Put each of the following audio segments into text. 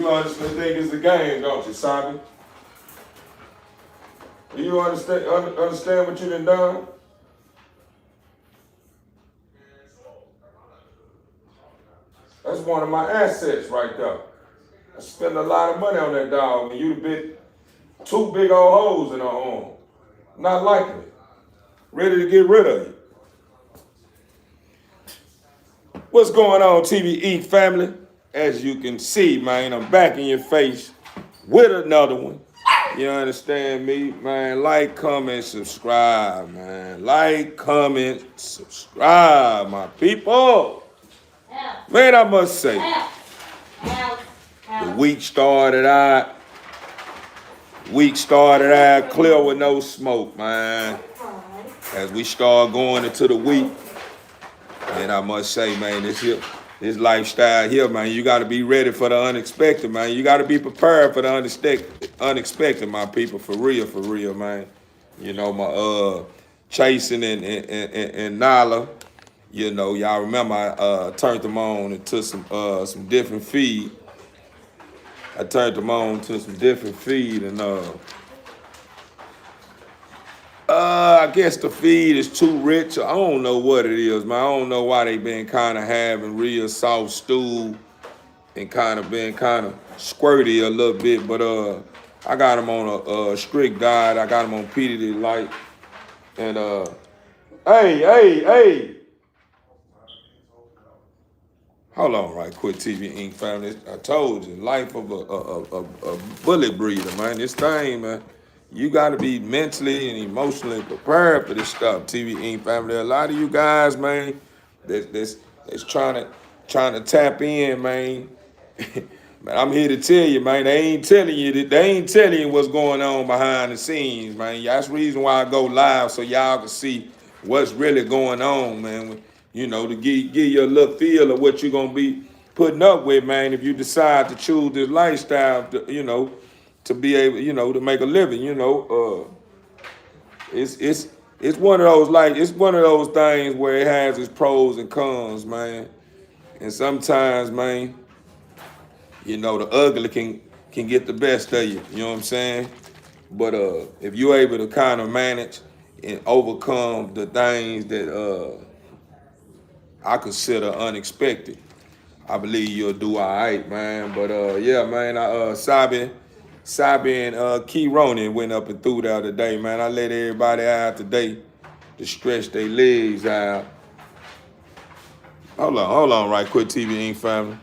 You honestly think it's a game, don't you, Sabi? Do you understand what you done? That's one of my assets right there. I spend a lot of money on that dog, and you the bit two big old holes in her arm. Not liking it. Ready to get rid of you. What's going on, TVE family? As you can see, man, I'm back in your face with another one. You understand me, man? Like, comment, subscribe, man. Like, comment, subscribe, my people. Man, I must say, the week started out clear with no smoke, man. As we start going into the week, and I must say, man, this lifestyle here, man, you got to be ready for the unexpected, man. You got to be prepared for the unexpected, my people, for real, man. You know, my Chasing and Nala, you know, y'all remember I turned them on and took some different feed. I turned them on to some different feed, and I guess the feed is too rich. I don't know what it is, man. I don't know why they been kind of having real soft stew and kind of been kind of squirty a little bit. But I got them on a strict diet. I got them on PDD Light. And hey. Hold on right quick, TV Inc. family. I told you, life of a bullet breeder, man. This thing, man. You got to be mentally and emotionally prepared for this stuff, TV Inc. family. A lot of you guys, man, that's trying to tap in, man. Man, I'm here to tell you, man. They ain't telling you what's going on behind the scenes, man. That's the reason why I go live, so y'all can see what's really going on, man. You know, to give you a little feel of what you're gonna be putting up with, man. If you decide to choose this lifestyle, you know, to be able, you know, to make a living, you know, it's one of those it's one of those things where it has its pros and cons, man. And sometimes, man, you know, the ugly can get the best of you. You know what I'm saying? But if you're able to kind of manage and overcome the things that I consider unexpected, I believe you'll do all right, man. But yeah, man, Sabi and Key Ronan went up and threw the other day, man. I let everybody out today to stretch their legs out. Hold on right quick, TV Inc. family.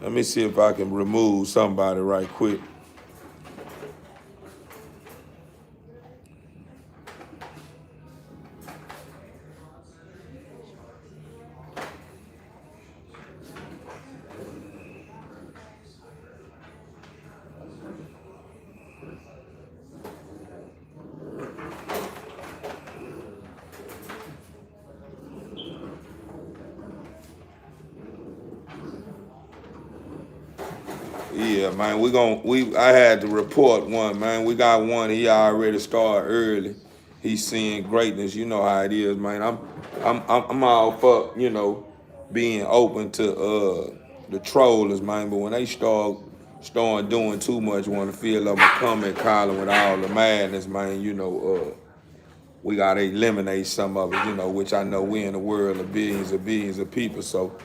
Let me see if I can remove somebody right quick. Yeah, man, I had to report one, man. We got one. He already started early. He's seeing greatness. You know how it is, man. I'm all for, you know, being open to the trollers, man. But when they start doing too much, want to feel like a comment column with all the madness, man. You know, we gotta eliminate some of it. You know, which I know we in a world of billions of people. So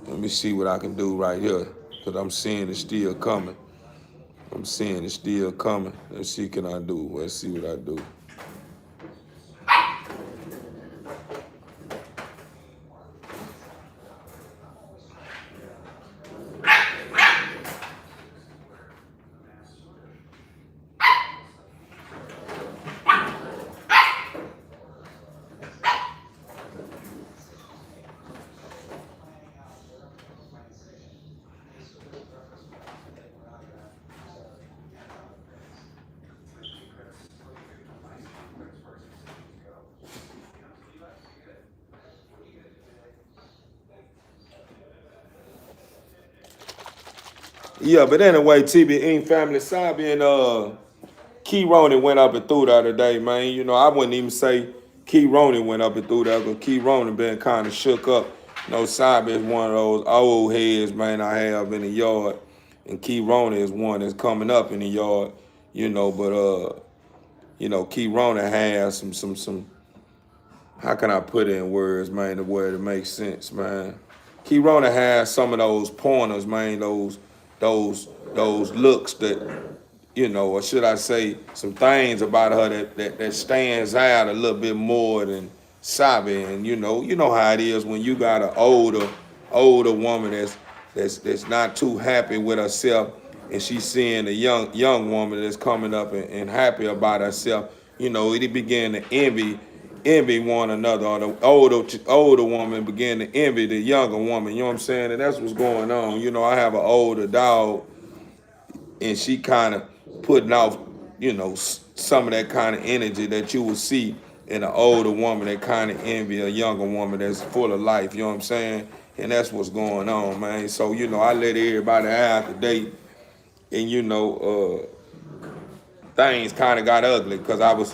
let me see what I can do right here. Because I'm seeing it still coming. Let's see, can I do? Let's see what I do. Yeah, but anyway, TB Inc. family, Sabi and Key Ronan went up and threw the other day, man. You know, I wouldn't even say Key Ronan went up and threw that, but Key Ronan been kind of shook up. You know, Sabi is one of those old heads, man, I have in the yard. and Key Rona is one that's coming up in the yard, but Key Rona has some how can I put it in words, man, the word that makes sense, man. Key Rona has some of those pointers, man, those looks that, or should I say, some things about her that stands out a little bit more than Sabi. And you know how it is when you got an older woman that's not too happy with herself, and she's seeing a young woman that's coming up and happy about herself. It began to envy one another, or the older woman began to envy the younger woman. You know what I'm saying? And that's what's going on. I have an older dog, and she kind of putting off, some of that kind of energy that you would see in an older woman that kind of envy a younger woman that's full of life. You know what I'm saying? And that's what's going on, man. So I let everybody out today, and things kind of got ugly because I was.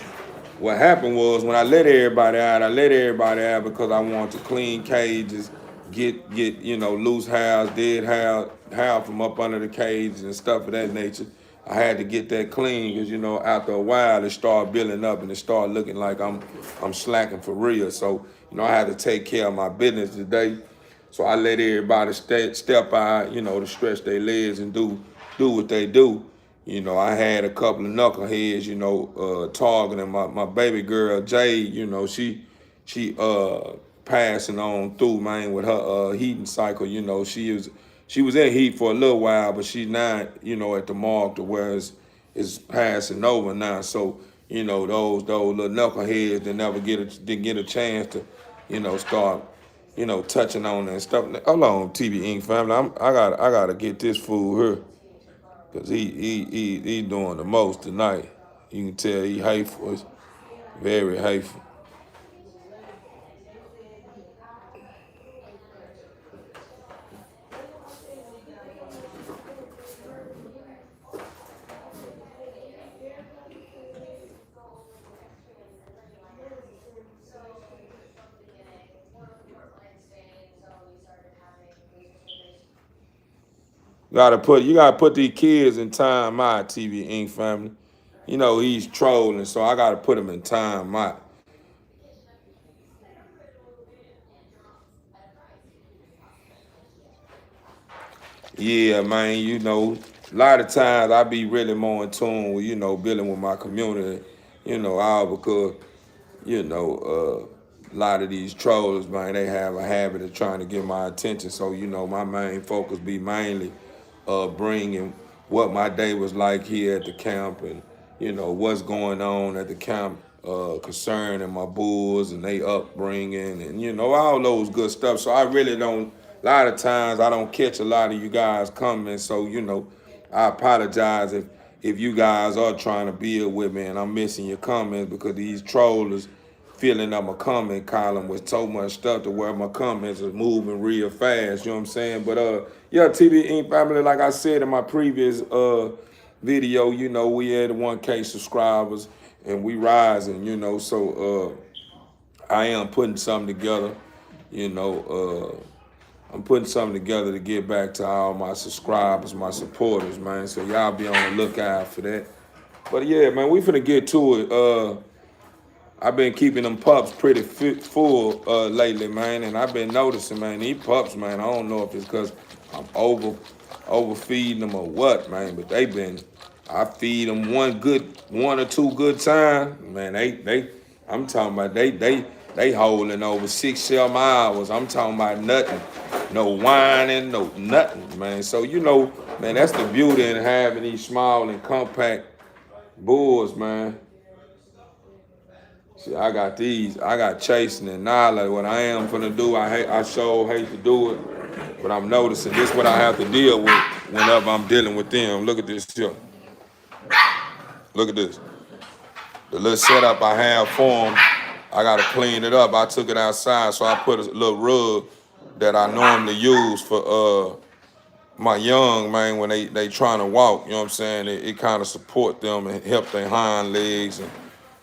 What happened was when I let everybody out because I wanted to clean cages, get loose hair, dead hair from up under the cages and stuff of that nature. I had to get that clean because after a while it started building up and it started looking like I'm slacking for real. So I had to take care of my business today. So I let everybody step out, to stretch their legs and do what they do. I had a couple of knuckleheads, targeting my baby girl Jade. She passing on through, man, with her heating cycle. She was in heat for a little while, but she's not, at the mark to where it's passing over now. So those little knuckleheads that never didn't get a chance to, start, touching on and stuff. Hold on, TV Inc. family. I gotta get this fool here. Cause he doing the most tonight. You can tell he hateful. It's very hateful. You gotta put these kids in time out, TV Inc. family. He's trolling, so I gotta put him in time out. Yeah, man, a lot of times I be really more in tune with, building with my community, all because, a lot of these trolls, man, they have a habit of trying to get my attention. So, my main focus be mainly bringing what my day was like here at the camp, and, what's going on at the camp concerning my bulls and they upbringing, and, all those good stuff. So I really don't, a lot of times I don't catch a lot of you guys coming. So, I apologize if you guys are trying to build with me and I'm missing your comments because these trollers filling up my comment column with so much stuff to where my comments are moving real fast. You know what I'm saying? But yeah, TV Inc. family, like I said in my previous video, we had 1K subscribers and we rising. So I am putting something together. I'm putting something together to get back to all my subscribers, my supporters, man. So y'all be on the lookout for that. But yeah, man, we finna get to it. I've been keeping them pups pretty full lately, man, and I've been noticing, man, these pups, man, I don't know if it's because I'm overfeeding them or what, man, but I feed them one or two good times, man. I'm talking about they holding over 6-7 hours. I'm talking about nothing, no whining, no nothing, man. So man, that's the beauty in having these small and compact bulls, man. See, I got chasing and Nala. What I am finna do, I sure hate to do it, but I'm noticing this what I have to deal with whenever I'm dealing with them. Look at this here. Look at this. The little setup I have for them, I gotta clean it up. I took it outside, so I put a little rug that I normally use for my young, man, when they trying to walk. You know what I'm saying? It kind of support them and help their hind legs and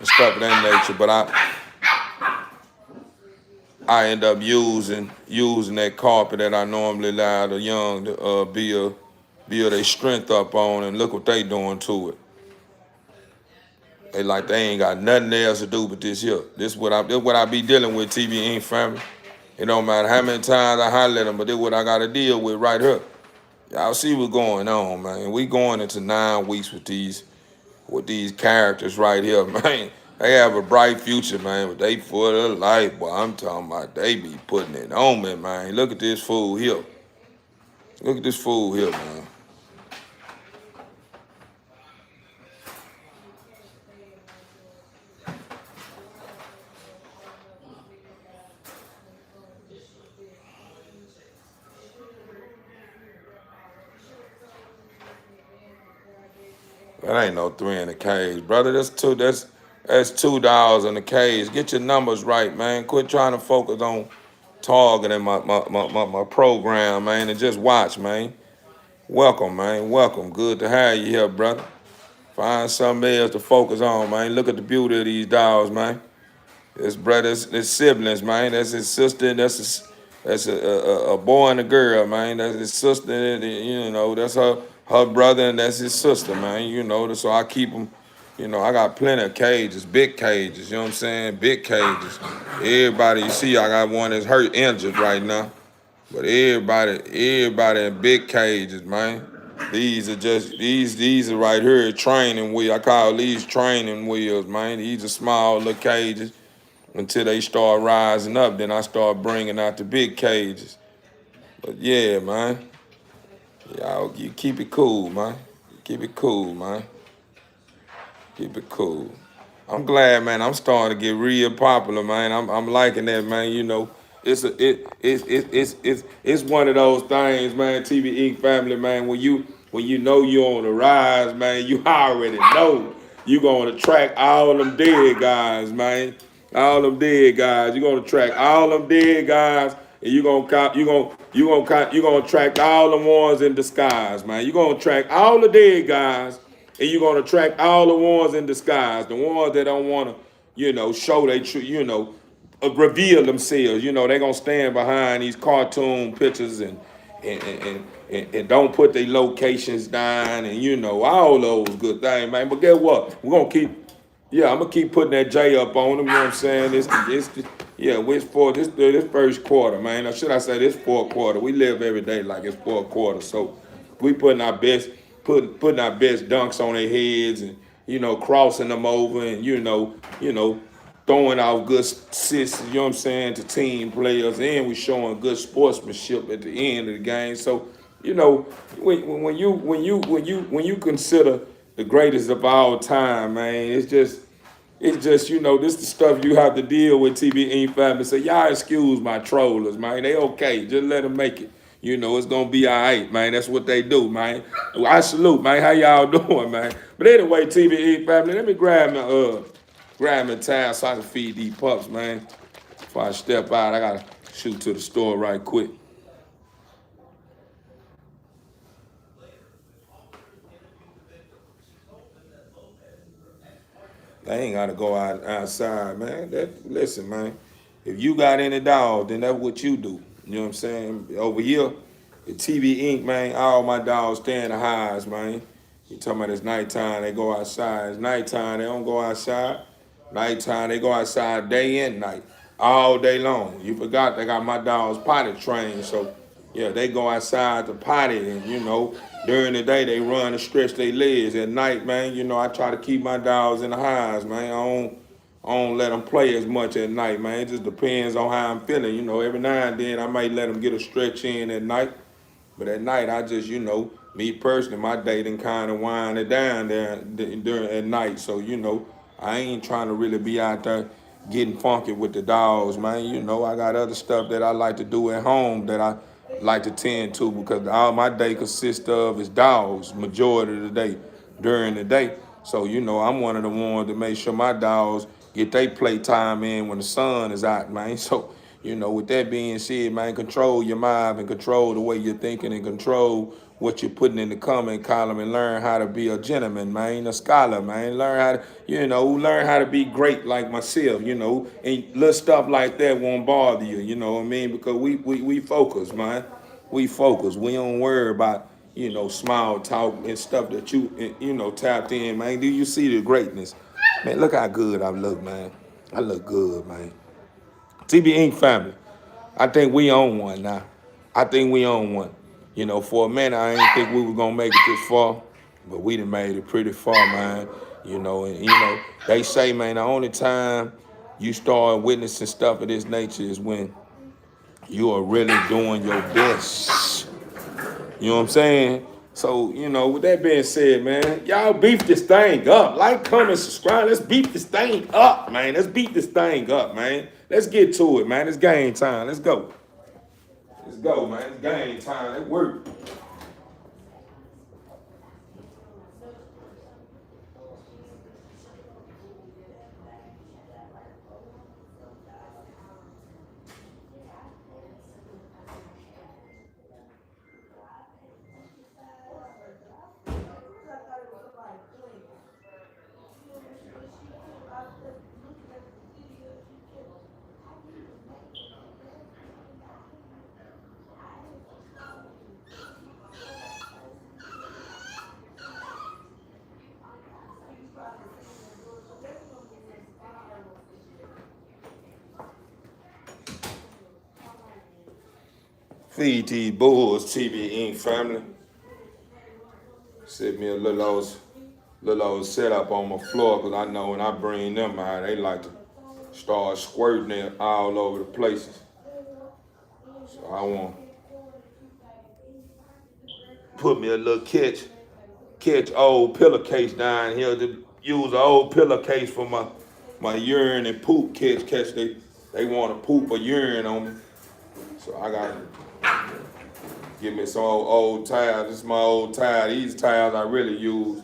stuff of that nature. But I end up using that carpet that I normally allow the young to build their strength up on, and look what they doing to it. They like they ain't got nothing else to do but this here. This what I be dealing with, TV Inc. family. It don't matter how many times I holler at them, but this what I gotta deal with right here. Y'all see what's going on, man. We going into 9 weeks with these characters right here, man. They have a bright future, man, but they full of life. Boy, I'm talking about they be putting it on me, man. Look at this fool here. Look at this fool here, man. That ain't no three in the cage, brother. That's $2 in the cage. Get your numbers right, man. Quit trying to focus on targeting my program, man, and just watch, man. Welcome, man. Welcome. Good to have you here, brother. Find something else to focus on, man. Look at the beauty of these dogs, man. His brothers, his siblings, man. That's his sister. That's a boy and a girl, man. That's his sister. That's her brother, and that's his sister, man. So I keep them. I got plenty of cages, big cages. You know what I'm saying? Big cages. Everybody, you see, I got one that's hurt, injured right now. But everybody in big cages, man. These are right here training wheels. I call these training wheels, man. These are small little cages until they start rising up. Then I start bringing out the big cages. But yeah, man, y'all, you keep it cool, man. Keep it cool, man. Keep it cool. I'm glad, man. I'm starting to get real popular, man. I'm liking that, man. It's one of those things, man. TV Inc. family, man. When you know you're on the rise, man, you already know you gonna attract all them dead guys, man. All them dead guys. You're gonna attract all them dead guys, and you gonna attract all the ones in disguise, man. You're gonna attract all the dead guys, and you're gonna attract all the ones in disguise, the ones that don't wanna, show they true, reveal themselves. They're gonna stand behind these cartoon pictures and don't put their locations down and all those good things, man. But guess what? I'm gonna keep putting that J up on them. You know what I'm saying? This first quarter, man. Or should I say this fourth quarter? We live every day like it's fourth quarter, so we putting our best, putting our best dunks on their heads and crossing them over and throwing out good assists. You know what I'm saying, to team players, and we showing good sportsmanship at the end of the game. So when you consider the greatest of all time, man, it's just this the stuff you have to deal with, TB family. So y'all excuse my trollers, man. They okay. Just let them make it. It's gonna be all right, man. That's what they do, man. I salute, man. How y'all doing, man? But anyway, TB family, let me grab my towel so I can feed these pups, man. Before I step out, I gotta shoot to the store right quick. They ain't gotta go outside, man. Listen, man. If you got any dogs, then that's what you do. You know what I'm saying? Over here, the TV Inc., man, all my dogs stay in the highs, man. You talking about it's nighttime, they go outside. It's nighttime, they don't go outside. Nighttime, they go outside day and night, all day long. You forgot they got my dogs potty trained, so yeah, they go outside to potty, and during the day they run and stretch their legs. At night, man, I try to keep my dogs in the highs, man. I don't let them play as much at night, man. It just depends on how I'm feeling. Every now and then I might let them get a stretch in at night. But at night, I just, me personally, my day done kind of wind it down there during at night. So, I ain't trying to really be out there getting funky with the dogs, man. I got other stuff that I like to do at home that I like to tend to, because all my day consists of is dogs majority of the day during the day. So, I'm one of the ones to make sure my dogs get their playtime in when the sun is out, man. So, with that being said, man, control your mind and control the way you're thinking and control what you're putting in the comment column, and learn how to be a gentleman, man, a scholar, man. Learn how to be great like myself, and little stuff like that won't bother you, you know what I mean? Because we focus, man. We focus. We don't worry about, small talk and stuff that you tapped in, man. Do you see the greatness? Man, look how good I look, man. I look good, man. TB Inc. family. I think we own one now. I think we own one. For a minute, I didn't think we were gonna make it this far, but we done made it pretty far, man. And they say, man, the only time you start witnessing stuff of this nature is when you are really doing your best. You know what I'm saying? So, with that being said, man, y'all beef this thing up. Like, comment, subscribe. Let's beef this thing up, man. Let's beat this thing up, man. Let's get to it, man. It's game time. Let's go. Let's go, man. It's game time. It work. Feed these bulls, TB Inc. family. Set me a little old setup on my floor, because I know when I bring them out, they like to start squirting it all over the places. So I want to put me a little catch old pillowcase down here, to use an old pillowcase for my urine and poop catch. They want to poop or urine on me. So I got to give me some old towels. This is my old towel. These towels I really use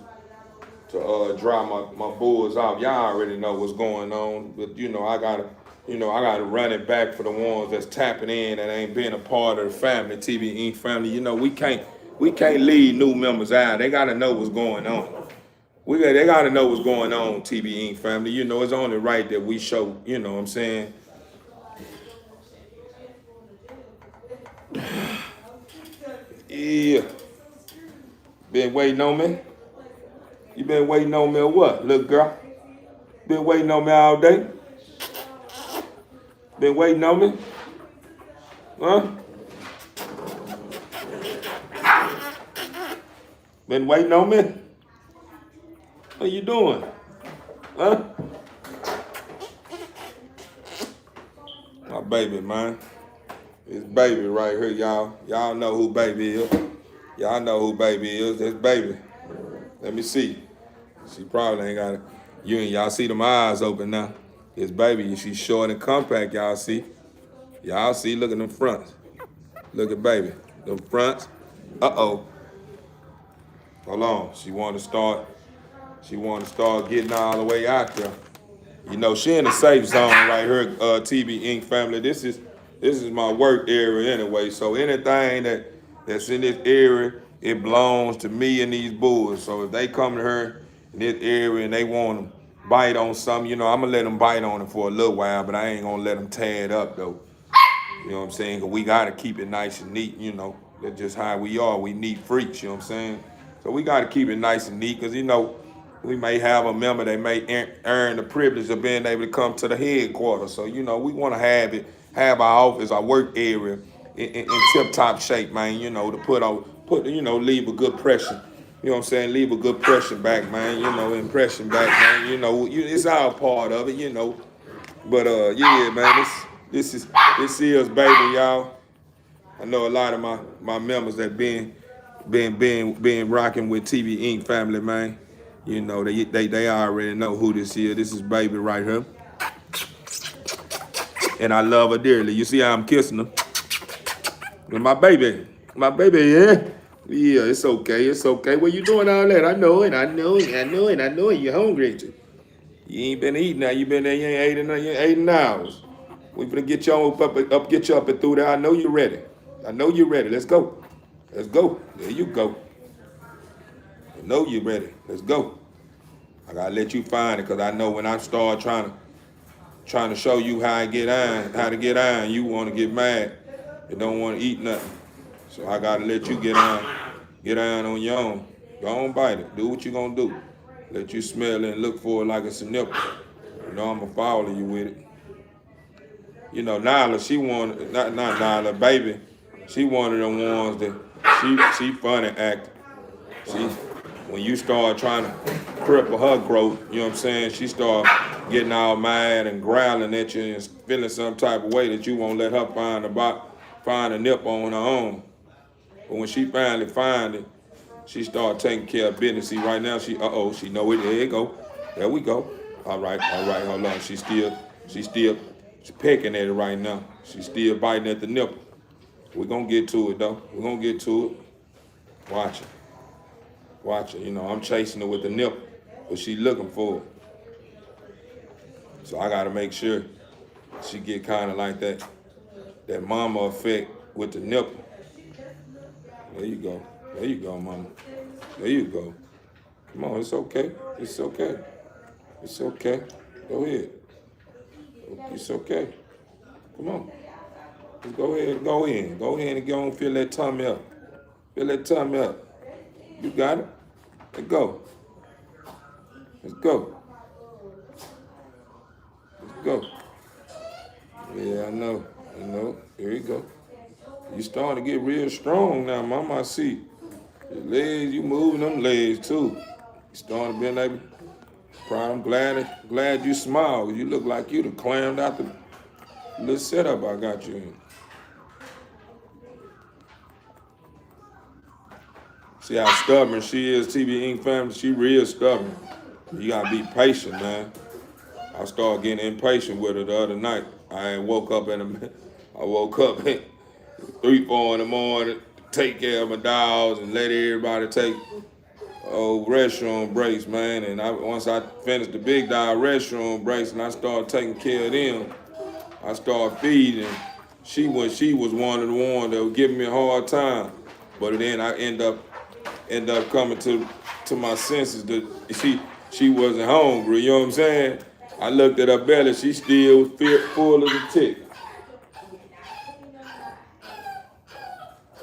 to dry my bulls off. Y'all already know what's going on, but I gotta run it back for the ones that's tapping in that ain't been a part of the family, TB Inc. family. We can't leave new members out. They gotta know what's going on. They gotta know what's going on, TB Inc. family. It's only right that we show. You know what I'm saying? Yeah. Been waiting on me? You been waiting on me or what, little girl? Been waiting on me all day? Been waiting on me? Huh? Been waiting on me? What you doing? Huh? My baby, man. It's baby right here, y'all. Y'all know who baby is. Y'all know who baby is. That's baby. Let me see. She probably ain't got it. Y'all see them eyes open now. It's baby. She's short and compact, y'all see. Y'all see, look at them fronts. Look at baby. Them fronts. Uh-oh. Hold on. She want to start getting all the way out there. She in a safe zone right here, TB Inc. family. This is my work area anyway. So anything that's in this area, it belongs to me and these bulls. So if they come to her in this area and they want to bite on something, I'm going to let them bite on it for a little while, but I ain't going to let them tear it up, though. You know what I'm saying? Because we got to keep it nice and neat, That's just how we are. We neat freaks, you know what I'm saying? So we got to keep it nice and neat because, we may have a member that may earn the privilege of being able to come to the headquarters. So, we want to have our office, our work area in tip-top shape, man, to leave a good pressure. You know what I'm saying? Leave a good pressure back, man, impression back, man, it's all part of it, But, yeah, man, this is baby, y'all. I know a lot of my members that been rocking with TB Inc. family, man. They already know who this is. This is baby right here. And I love her dearly. You see how I'm kissing her? And my baby, yeah? Yeah, it's okay. What you doing all that? I know it. You're hungry, ain't you? You ain't been eating now. You been there, you ain't 8 hours. We finna get you up and through there. I know you're ready. Let's go. There you go. I know you're ready. Let's go. I gotta let you find it, because I know when I start trying to show you how to get on, you want to get mad and don't want to eat nothing. So I gotta let you get Get down on your own. Go on, bite it. Do what you gonna do. Let you smell it and look for it like it's a nipple. You know I'ma follow you with it. You know, Nyla, she wanted not Nyla, baby. She one of them ones that she funny acting. She when you start trying to cripple her growth, you know what I'm saying? She start getting all mad and growling at you and feeling some type of way that you won't let her find a nip on her own. But when she finally find it, she start taking care of business. See, right now she she know it. There you go. There we go. All right, hold on. She's pecking at it right now. She's still biting at the nipple. We're gonna get to it though. We're gonna get to it. Watch it. Watch it. You know, I'm chasing her with the nipple, but she looking for it. So I gotta make sure she get kind of like that mama effect with the nipple. There you go. There you go, mama. There you go. Come on, it's okay. It's okay. It's okay. Go ahead. It's okay. Come on. Just go ahead and go in. Go ahead and go and fill that tummy up. Fill that tummy up. You got it? Let's go. Let's go. Let's go. Yeah, I know. Here you go. You starting to get real strong now, mama. I see. Your legs, you moving them legs too. You starting to be able. Proud. I'm glad you smiled. You look like you done clammed out the little setup I got you in. See how stubborn she is, TV Ink family. She real stubborn. You gotta be patient, man. I started getting impatient with her the other night. I woke up at 3, 4 in the morning, take care of my dogs and let everybody take restroom breaks, man. And once I finished the big dog restroom breaks and I started taking care of them, I started feeding. She was one of the ones that was giving me a hard time. But then I end up coming to my senses that she wasn't hungry, you know what I'm saying? I looked at her belly, she still was full of the tick.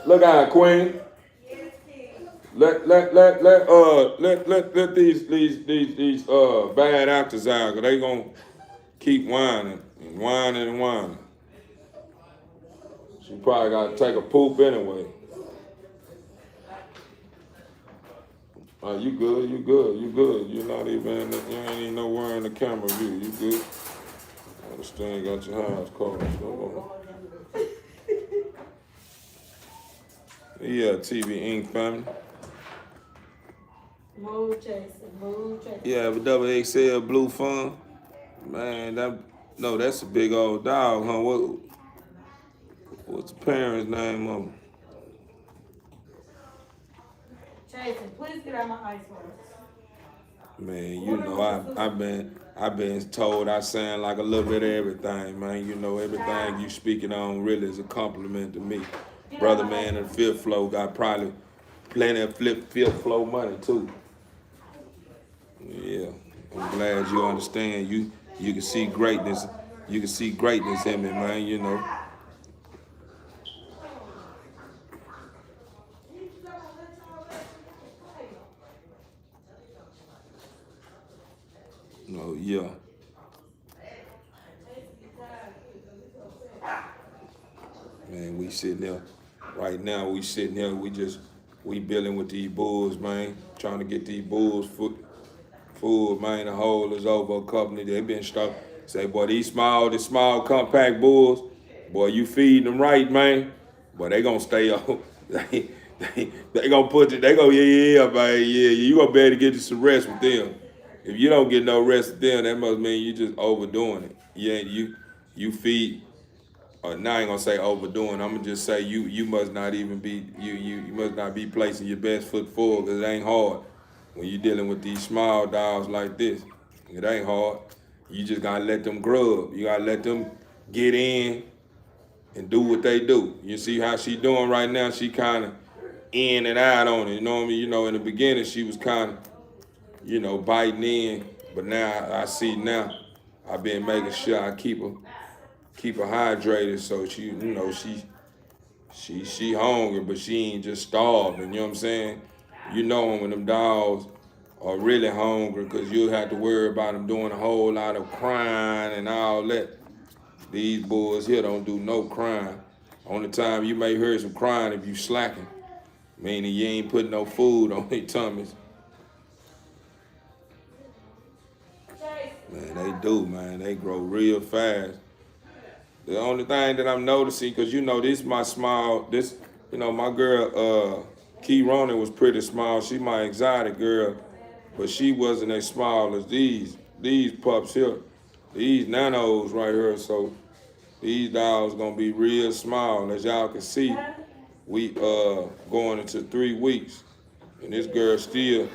Look out, Queen. Let these bad actors out, cause they gonna keep whining and whining and whining. She probably gotta take a poop anyway. You good. You're not even, you ain't even nowhere in the camera view. You good. I understand, got your hands cold. Yeah, TV Ink family. Mood chaser. Yeah, but double XL Blue Fun. Man, that's a big old dog, huh? What's the parents' name of him? Jason, please get out my ice water. Man, you know I've been told I sound like a little bit of everything, man. You know, everything you speaking on really is a compliment to me. Brother man in the fifth flow got probably plenty of fifth flow money too. Yeah, I'm glad you understand. You can see greatness. You can see greatness in me, man. You know. Oh yeah. Man, we sitting there. Right now, we sitting here. We building with these bulls, man. Trying to get these bulls full, man. The hole is over. A company they been stuck. Say, boy, these small compact bulls, boy, you feed them right, man. Boy, they gonna stay up. They gonna put it. They go, yeah, man, yeah. You gonna be able to get you some rest with them. If you don't get no rest with them, that must mean you just overdoing it. Yeah, you feed. Now I ain't gonna say overdoing. I'm gonna just say you must not even be you must not be placing your best foot forward, because it ain't hard when you dealing with these small dogs like this. It ain't hard. You just gotta let them grub. You gotta let them get in and do what they do. You see how she doing right now? She kind of in and out on it. You know what I mean? You know, in the beginning she was kind of biting in, but now I see now. I've been making sure I keep her hydrated, so She hungry, but she ain't just starving. You know what I'm saying? You know when them dogs are really hungry, because you have to worry about them doing a whole lot of crying and all that. These boys here don't do no crying. Only time you may hear some crying if you slacking, meaning you ain't putting no food on their tummies. Man, they do, man. They grow real fast. The only thing that I'm noticing, because you know this my small, this, you know, my girl, Key Ronan was pretty small. She my exotic girl, but she wasn't as small as these pups here. These nanos right here. So these dogs gonna be real small. As y'all can see, we going into 3 weeks. And this girl still,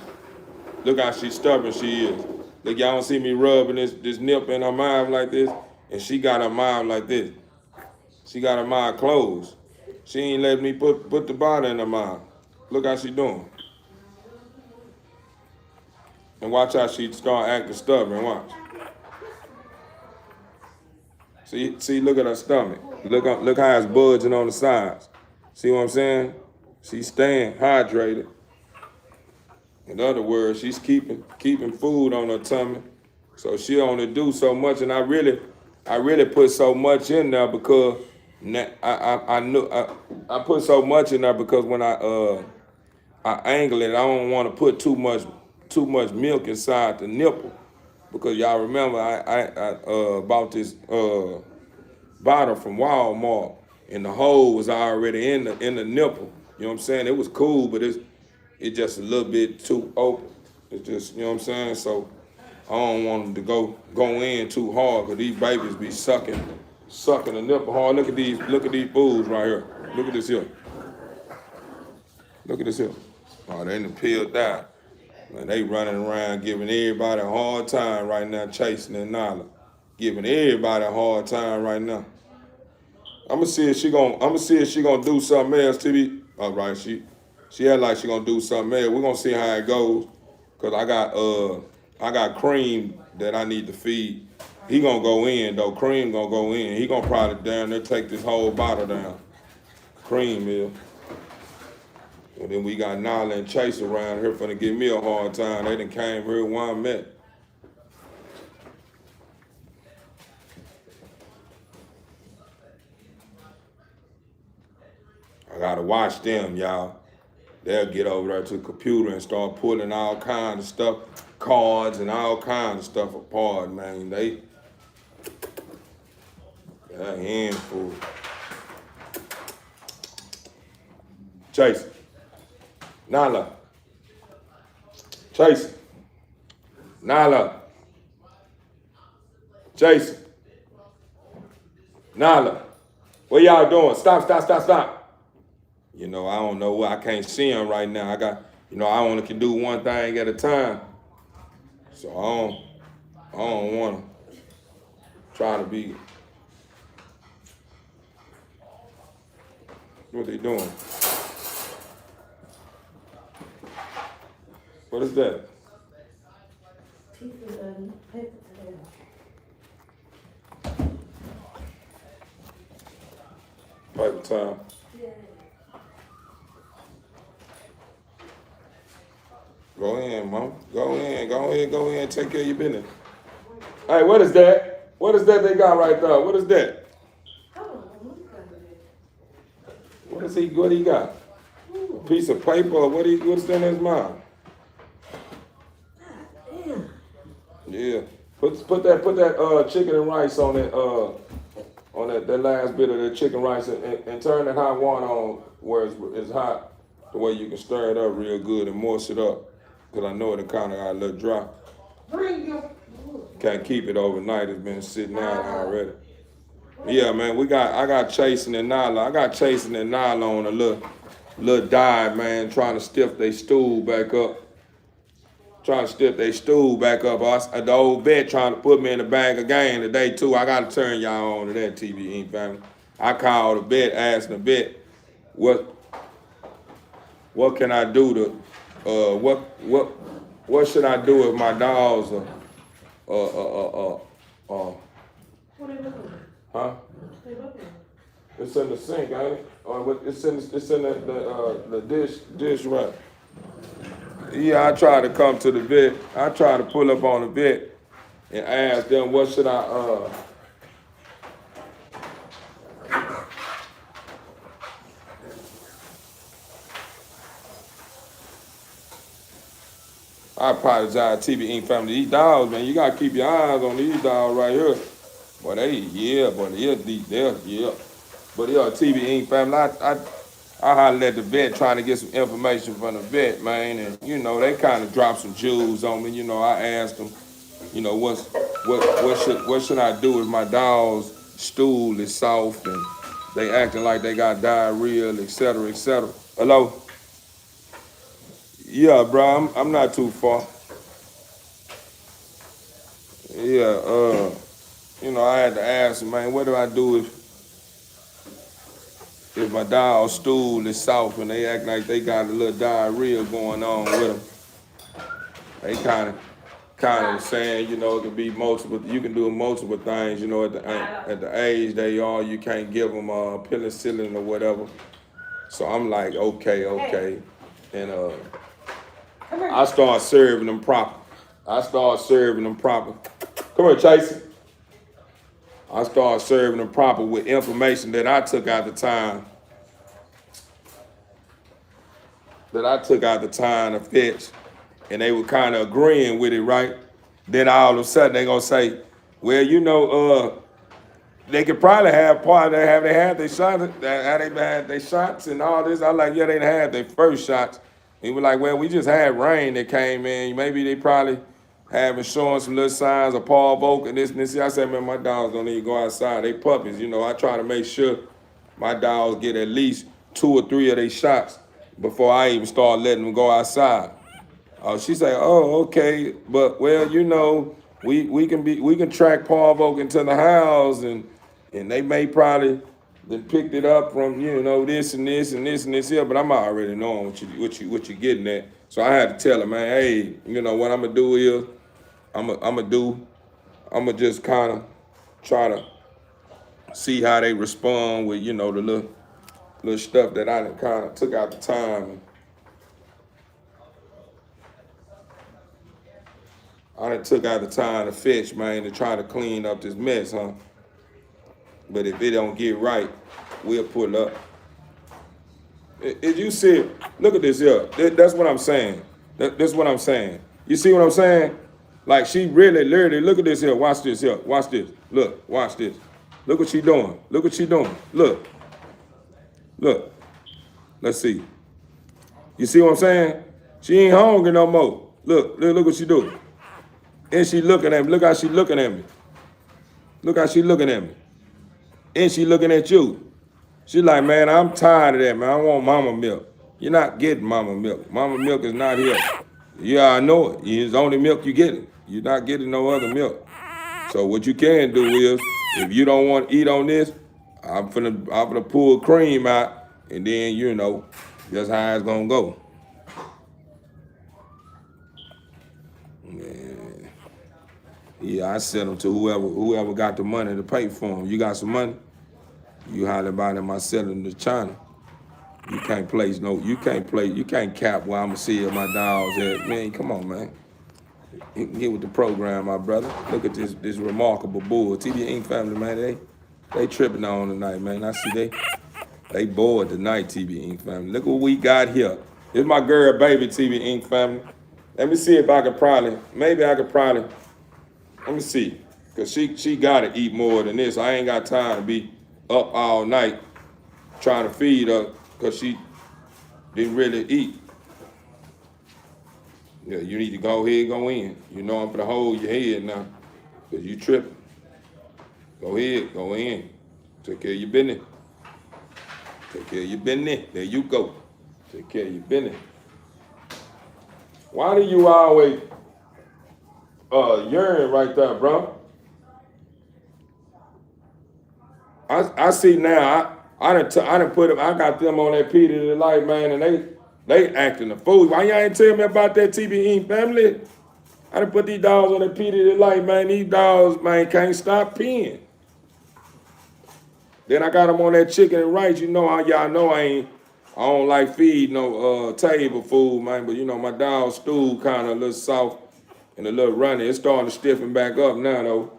look how she stubborn she is. Look, y'all don't see me rubbing this nip in her mouth like this, and she got her mouth like this. She got her mouth closed. She ain't letting me put the bottle in her mouth. Look how she doing. And watch how she start acting stubborn, watch. See, look at her stomach. Look how it's budging on the sides. See what I'm saying? She's staying hydrated. In other words, she's keeping food on her tummy, so she only do so much. And I really put so much in there because I knew I put so much in there because when I angle it, I don't want to put too much milk inside the nipple, because y'all remember I bought this bottle from Walmart, and the hole was already in the nipple. You know what I'm saying? It was cool, but it's just a little bit too open. It's just, you know what I'm saying? So I don't want them to go in too hard, because these babies be sucking the nipple hard. Look at these fools right here. Look at this here. Look at this here. Oh, they done peeled down. Man, they running around giving everybody a hard time right now, chasing and Nala. Giving everybody a hard time right now. I'ma see if she gonna do something else to me. All right, she act like she gonna do something else. We're gonna see how it goes. Cause I got Cream that I need to feed. He gonna go in though. Cream gonna go in. He gonna probably down there take this whole bottle down. Cream is. And then we got Nala and Chase around here finna give me a hard time. They done came here where I'm at. I gotta watch them, y'all. They'll get over there to the computer and start pulling all kinds of stuff, cards and all kinds of stuff apart, man. They're a handful. Chase. Nala. Chase. Nala. Jason. Nala. What y'all doing? Stop. You know, I don't know what, I can't see him right now. I only can do one thing at a time. So I don't want to try to be. What they doing? What is that? Paper towel. Go in, Mom. Go in. Take care of your business. Hey, what is that? What is that they got right there? What is that? What he got? A piece of paper or what's in his mouth? Yeah. Put that chicken and rice on that last bit of the chicken rice and turn the hot water on where it's hot, the way you can stir it up real good and moist it up. Cause I know it kind of got a little dry. Can't keep it overnight. It's been sitting out already. Yeah, man. I got Chasing and Nala. On a little dive, man. Trying to stiff their stool back up. The old vet trying to put me in the bag again today too. I gotta turn y'all on to that TV Inc. family. I called the vet, asked the vet, what can I do to what should I do if my dogs are What are they looking at? huh? They looking It's in the sink, ain't it? Or it's in the dish rack. Yeah, I try to come to the vet. I try to pull up on the vet and ask them what should I apologize, TB Inc. family. These dogs, man, you gotta keep your eyes on these dogs right here. Boy, yeah. But yeah, TB Inc. family, I hollered at the vet trying to get some information from the vet, man, and you know they kind of dropped some jewels on me. You know, I asked them, you know, what should I do if my dog's stool is soft and they acting like they got diarrhea, et cetera, et cetera. Hello? Yeah, bro, I'm not too far. Yeah, you know, I had to ask him, man, what do I do if my dog's stool is soft and they act like they got a little diarrhea going on with them? They kind of saying, you know, it could be multiple. You can do multiple things. You know, at the age they are, you can't give them penicillin or whatever. So I'm like, okay, and I start serving them proper. Come here, Chase. I started serving them proper with information that I took out the time. To fetch, and they were kind of agreeing with it, right? Then all of a sudden they gonna say, well, you know, they could probably have part they had their shots, they had their shots and all this. I like, yeah, they had their first shots. He was like, well, we just had rain that came in. Maybe they probably having showing some little signs of Paul Volk and this. I said, man, my dogs don't even go outside. They puppies, you know. I try to make sure my dogs get at least 2 or 3 of their shots before I even start letting them go outside. She said, oh, okay, but well, you know, we can track Paul Volk into the house and they may probably then picked it up from, you know, this and this and this and this here, but I'm already knowing what you're getting at. So I had to tell him, man, hey, you know what I'm gonna do is I'm gonna just kind of try to see how they respond with, you know, the little stuff that I kind of took out the time. I done took out the time to fetch, man, to try to clean up this mess, huh? But if it don't get right, we'll pull up. If you see it, look at this here. That's what I'm saying. That's what I'm saying. You see what I'm saying? Like she really, literally, look at this here. Watch this here. Watch this. Look, watch this. Look what she doing. Look what she doing. Look. Look. Let's see. You see what I'm saying? She ain't hungry no more. Look what she doing. And she looking at me. Look how she looking at me. Look how she looking at me. And she looking at you. She like, man, I'm tired of that, man. I want mama milk. You're not getting mama milk. Mama milk is not here. Yeah, I know it. It's the only milk you getting. You're not getting no other milk. So what you can do is, if you don't want to eat on this, I'm finna pull cream out, and then, you know, that's how it's gonna go. Man. Yeah, I sent them to whoever got the money to pay for them. You got some money? You holler about them, I sell them to China. You can't cap where I'ma see my dogs at. Man, come on, man. You can get with the program, my brother. Look at this remarkable bull. TB Inc. family, man, they tripping on tonight, man. I see they bored tonight, TB Inc. family. Look what we got here. This is my girl, baby, TB Inc. family. Let me see if I could probably, let me see. Cause she gotta eat more than this. I ain't got time to be up all night trying to feed her because she didn't really eat. Yeah, you need to go ahead, go in. You know I'm gonna hold your head now, because you tripping. Go ahead, go in. Take care of your business. There you go. Take care of your business. Why do you always urine right there, bro? I see now. I done put them. I got them on that Peter the Light, man, and they acting a fool. Why y'all ain't tell me about that TB family? I done put these dogs on that Peter the Light, man. These dogs, man, can't stop peeing. Then I got them on that chicken and rice. You know how y'all know I don't like feed no table food, man. But you know my dog stool kind of a little soft and a little runny. It's starting to stiffen back up now though.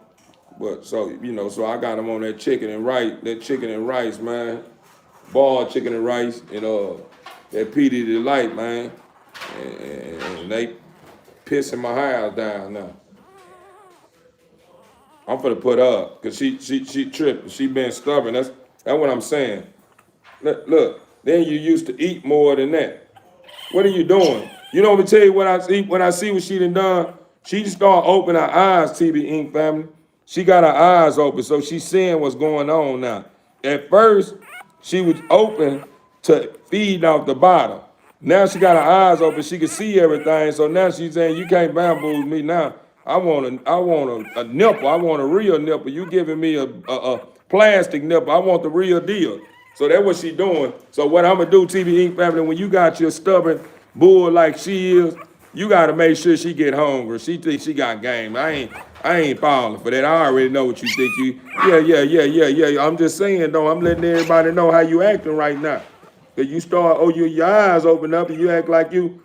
But so you know, so I got them on that chicken and rice, man. Boiled chicken and rice and that PD Delight, man. And they pissing my house down now. I'm finna put her up, cause she tripping. She been stubborn. That's what I'm saying. Look, then you used to eat more than that. What are you doing? You know, let me tell you what I see when I see what she done. She start opening her eyes, TB Inc. family. She got her eyes open, so she's seeing what's going on now. At first, she was open to feed off the bottom. Now she got her eyes open, she can see everything. So now she's saying, you can't bamboozle me now. I want a nipple. I want a real nipple. You giving me a plastic nipple. I want the real deal. So that's what she doing. So what I'm gonna do, TB Inc. family, when you got your stubborn bull like she is, you gotta make sure she get hungry. She think she got game. I ain't falling for that. I already know what you think you. Yeah. I'm just saying though. I'm letting everybody know how you acting right now. Cause you start, your eyes open up and you act like you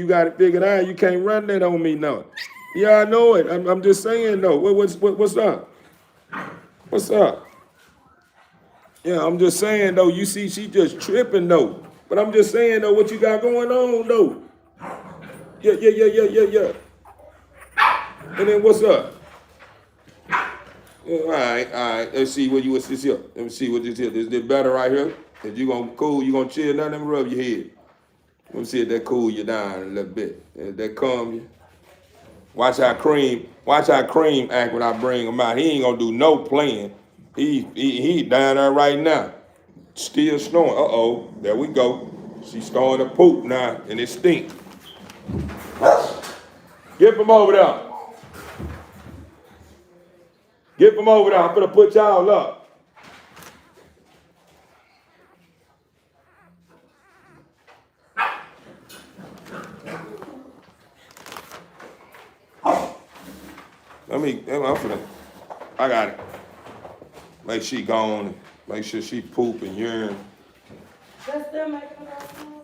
got it figured out. You can't run that on me now. Yeah, I know it. I'm just saying though. What's up? What's up? Yeah, I'm just saying though. You see, she just tripping though. But I'm just saying though, what you got going on though? Yeah. And then what's up? Yeah, all right. Let's see what what's this here. Let me see what this here. This better right here. If you gonna cool, you gonna chill, let them rub your head. Let me see if that cool you down a little bit. If that calm you. Watch how Cream act when I bring him out. He ain't gonna do no playing. He down there right now. Still snoring. Uh-oh, there we go. She's starting to poop now, and it stink. Get from over there. Get from over there. I'm gonna put y'all up. I got it. Make she gone. Make sure she poop and urine. That's still making a lot of noise?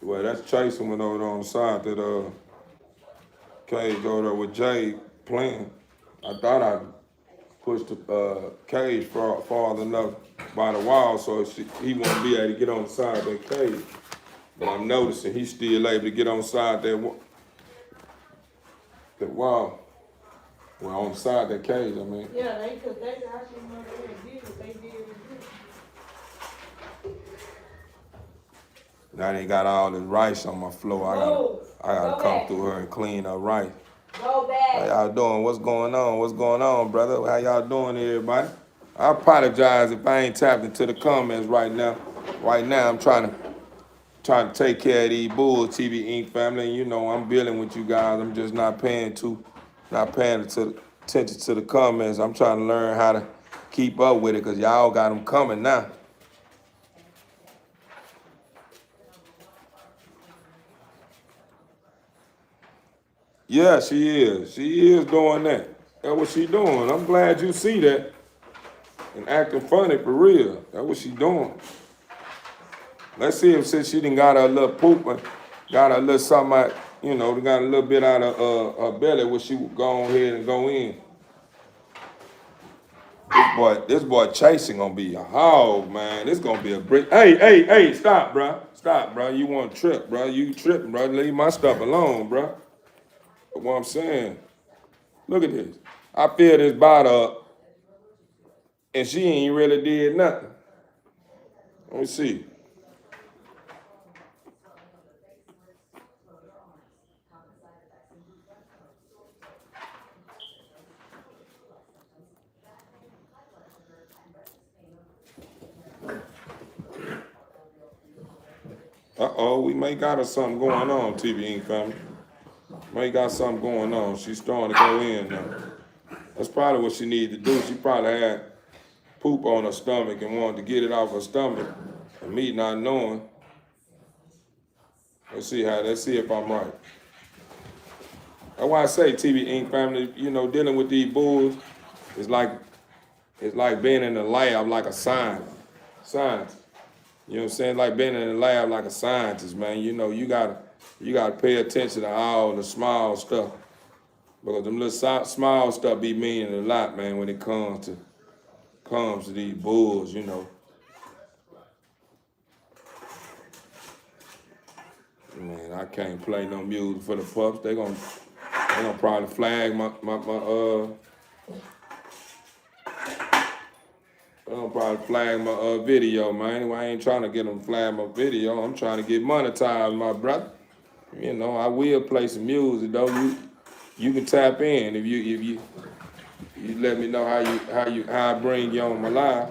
Well, that's Chasing went over there on the side that cage over there with Jay playing. I thought I pushed the cage far enough by the wall so he won't be able to get on the side of that cage. But I'm noticing he's still able to get on the side that wall. Well, on the side of that cage, I mean. Yeah, cause they actually know they did what they did with you. Now they got all this rice on my floor. I gotta come through her and clean up rice. Go back. How y'all doing? What's going on? What's going on, brother? How y'all doing, everybody? I apologize if I ain't tapped into the comments right now. Right now, I'm trying to take care of these bulls, TB Inc. family. And you know, I'm dealing with you guys. I'm just not paying attention to the comments. I'm trying to learn how to keep up with it because y'all got them coming now. Yeah, she is. She is doing that. That's what she doing. I'm glad you see that. And acting funny for real. That's what she doing. Let's see if since she done got her little poop and got her little something out, got a little bit out of her belly where she would go on ahead and go in. This boy Chasing gonna be a hog, man. This gonna be a brick. Hey, stop, bro. Stop, bro. You want to trip, bro. You tripping, bro. Leave my stuff alone, bro. That's what I'm saying. Look at this. I fill this bottle up, and she ain't really did nothing. Let me see. Uh-oh, we may got her something going on, TB Inc. family. May got something going on. She's starting to go in now. That's probably what she needed to do. She probably had poop on her stomach and wanted to get it off her stomach. And me not knowing. Let's see if I'm right. That's why I say, TB Inc. family, dealing with these bulls is like It's like being in the lab like a scientist. You know what I'm saying? Like being in the lab like a scientist, man. You know, you gotta pay attention to all the small stuff. Because them little small stuff be meaning a lot, man, when it comes to these bulls, you know. Man, I can't play no music for the pups. They gonna probably flag my they gonna probably flag my video, man. I ain't trying to get them flag my video. I'm trying to get monetized, my brother. You know, I will play some music though. You can tap in if you let me know how I bring you on my live.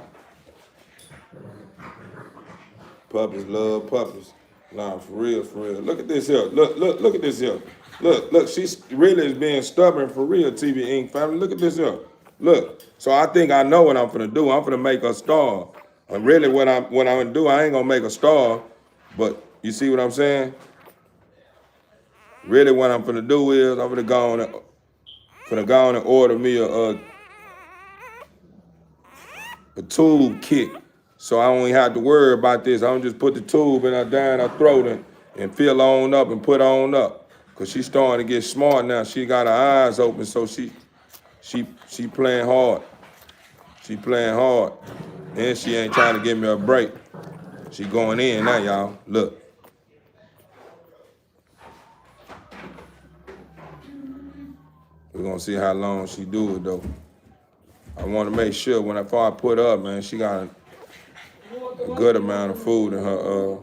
Puppies love puppies. Nah, for real, for real. Look at this here. Look at this here. Look, she really is being stubborn for real, TV Inc. family. Look at this here. Look. So I think I know what I'm finna do. I'm finna make a star. And really what I'm gonna do, I ain't gonna make a star, but you see what I'm saying? Really what I'm finna do is I'm finna go on and order me a tube kit. So I don't even have to worry about this. I don't just put the tube in her down her throat and fill on up and put on up. Cause she's starting to get smart now. She got her eyes open, so she playing hard. She playing hard. And she ain't trying to give me a break. She going in now, y'all. Look. We're gonna see how long she do it though. I wanna make sure before I put her up, man, she got a good amount of food in her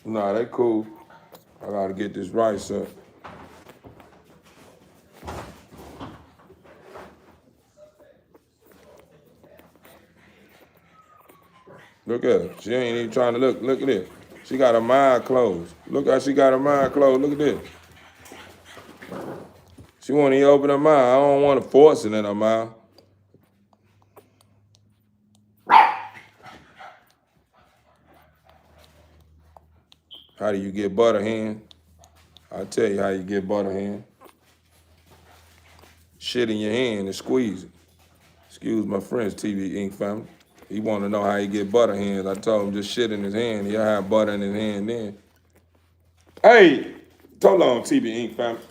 nah, they cool. I gotta get this rice up. Look at her. She ain't even trying to look. Look at this. She got her mind closed. Look how she got her mind closed. Look at this. She won't even open her mouth. I don't want to force it in her mouth. How do you get butter hen? I'll tell you how you get butter hen. Shit in your hand and squeeze it. Excuse my French, TV Inc. family. He want to know how he get butter hens. I told him just shit in his hand. He'll have butter in his hand then. Hey, hold on, TV Inc. family.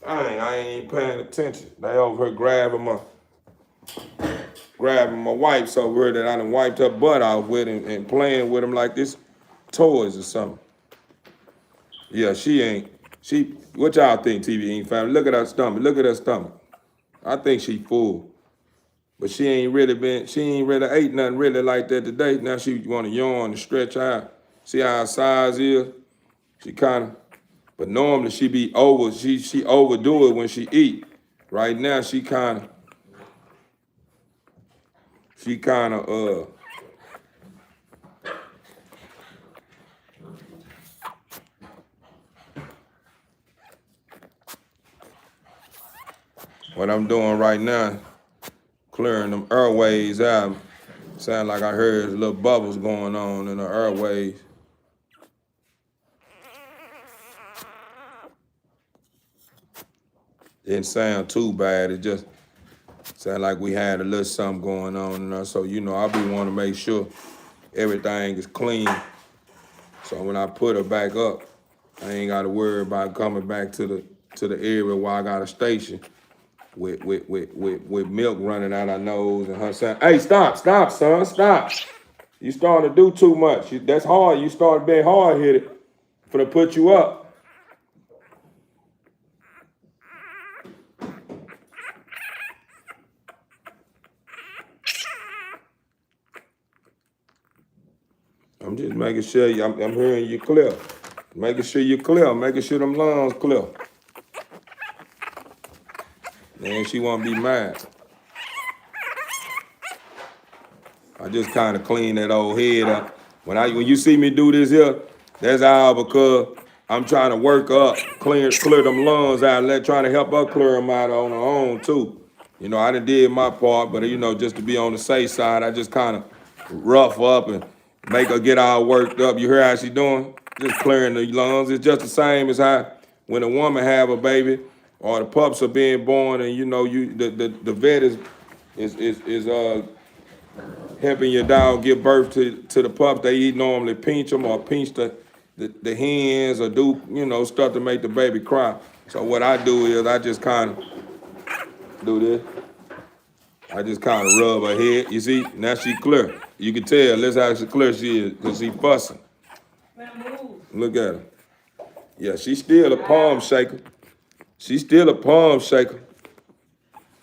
I ain't even paying attention. They over here grabbing my wipes over here that I done wiped her butt off with and playing with them like this toys or something. Yeah, what y'all think, TV Inc. family? Look at her stomach. Look at her stomach. I think she full. But she ain't really ate nothing really like that today. Now she want to yawn and stretch out. See how her size is? She kind of, but normally she overdo it when she eat. Right now she kind of, what I'm doing right now, clearing them airways out. Sound like I heard little bubbles going on in the airways. Didn't sound too bad. It just sounded like we had a little something going on. So, you know, I be wanting to make sure everything is clean. So when I put her back up, I ain't got to worry about coming back to the area where I got a station with milk running out her nose and her saying, "Hey, stop, son, stop. You starting to do too much. That's hard. You started being hard-headed for to put you up." I'm just making sure I'm hearing you clear. Making sure you're clear. Making sure them lungs clear. Then she won't be mad. I just kind of clean that old head up. When you see me do this here, that's all because I'm trying to work up, clear them lungs out, trying to help her clear them out on her own too. You know, I done did my part, but you know, just to be on the safe side, I just kind of rough up and make her get all worked up. You hear how she doing? Just clearing the lungs. It's just the same as how when a woman have a baby or the pups are being born, and you know the vet is helping your dog give birth to the pups. They normally pinch them or pinch the hands or do stuff to make the baby cry. So what I do is I just kind of do this. I just kind of rub her head. You see, now she clear. You can tell. That's how clear she is because she fussing. Man, move. Look at her. Yeah, she's still a palm shaker. She's still a palm shaker.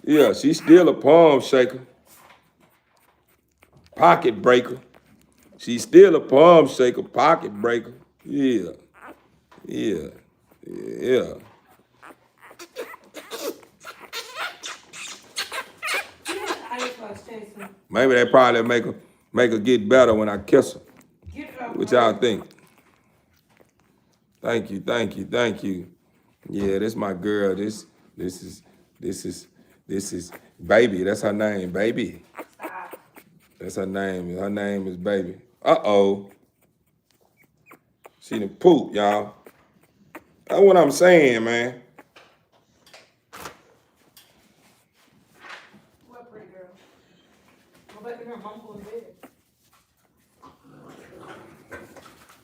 Yeah, she's still a palm shaker. Pocket breaker. She's still a palm shaker, pocket breaker. Yeah. Yeah. Yeah. Ice box chasing. Maybe they probably make her get better when I kiss her. Get it up. What y'all think? Thank you, thank you, thank you. Yeah, this my girl. This is Baby. That's her name, Baby. Stop. That's her name. Her name is Baby. Uh-oh. She done poop, y'all. That's what I'm saying, man. What pretty girl? Go back in her mom in bed.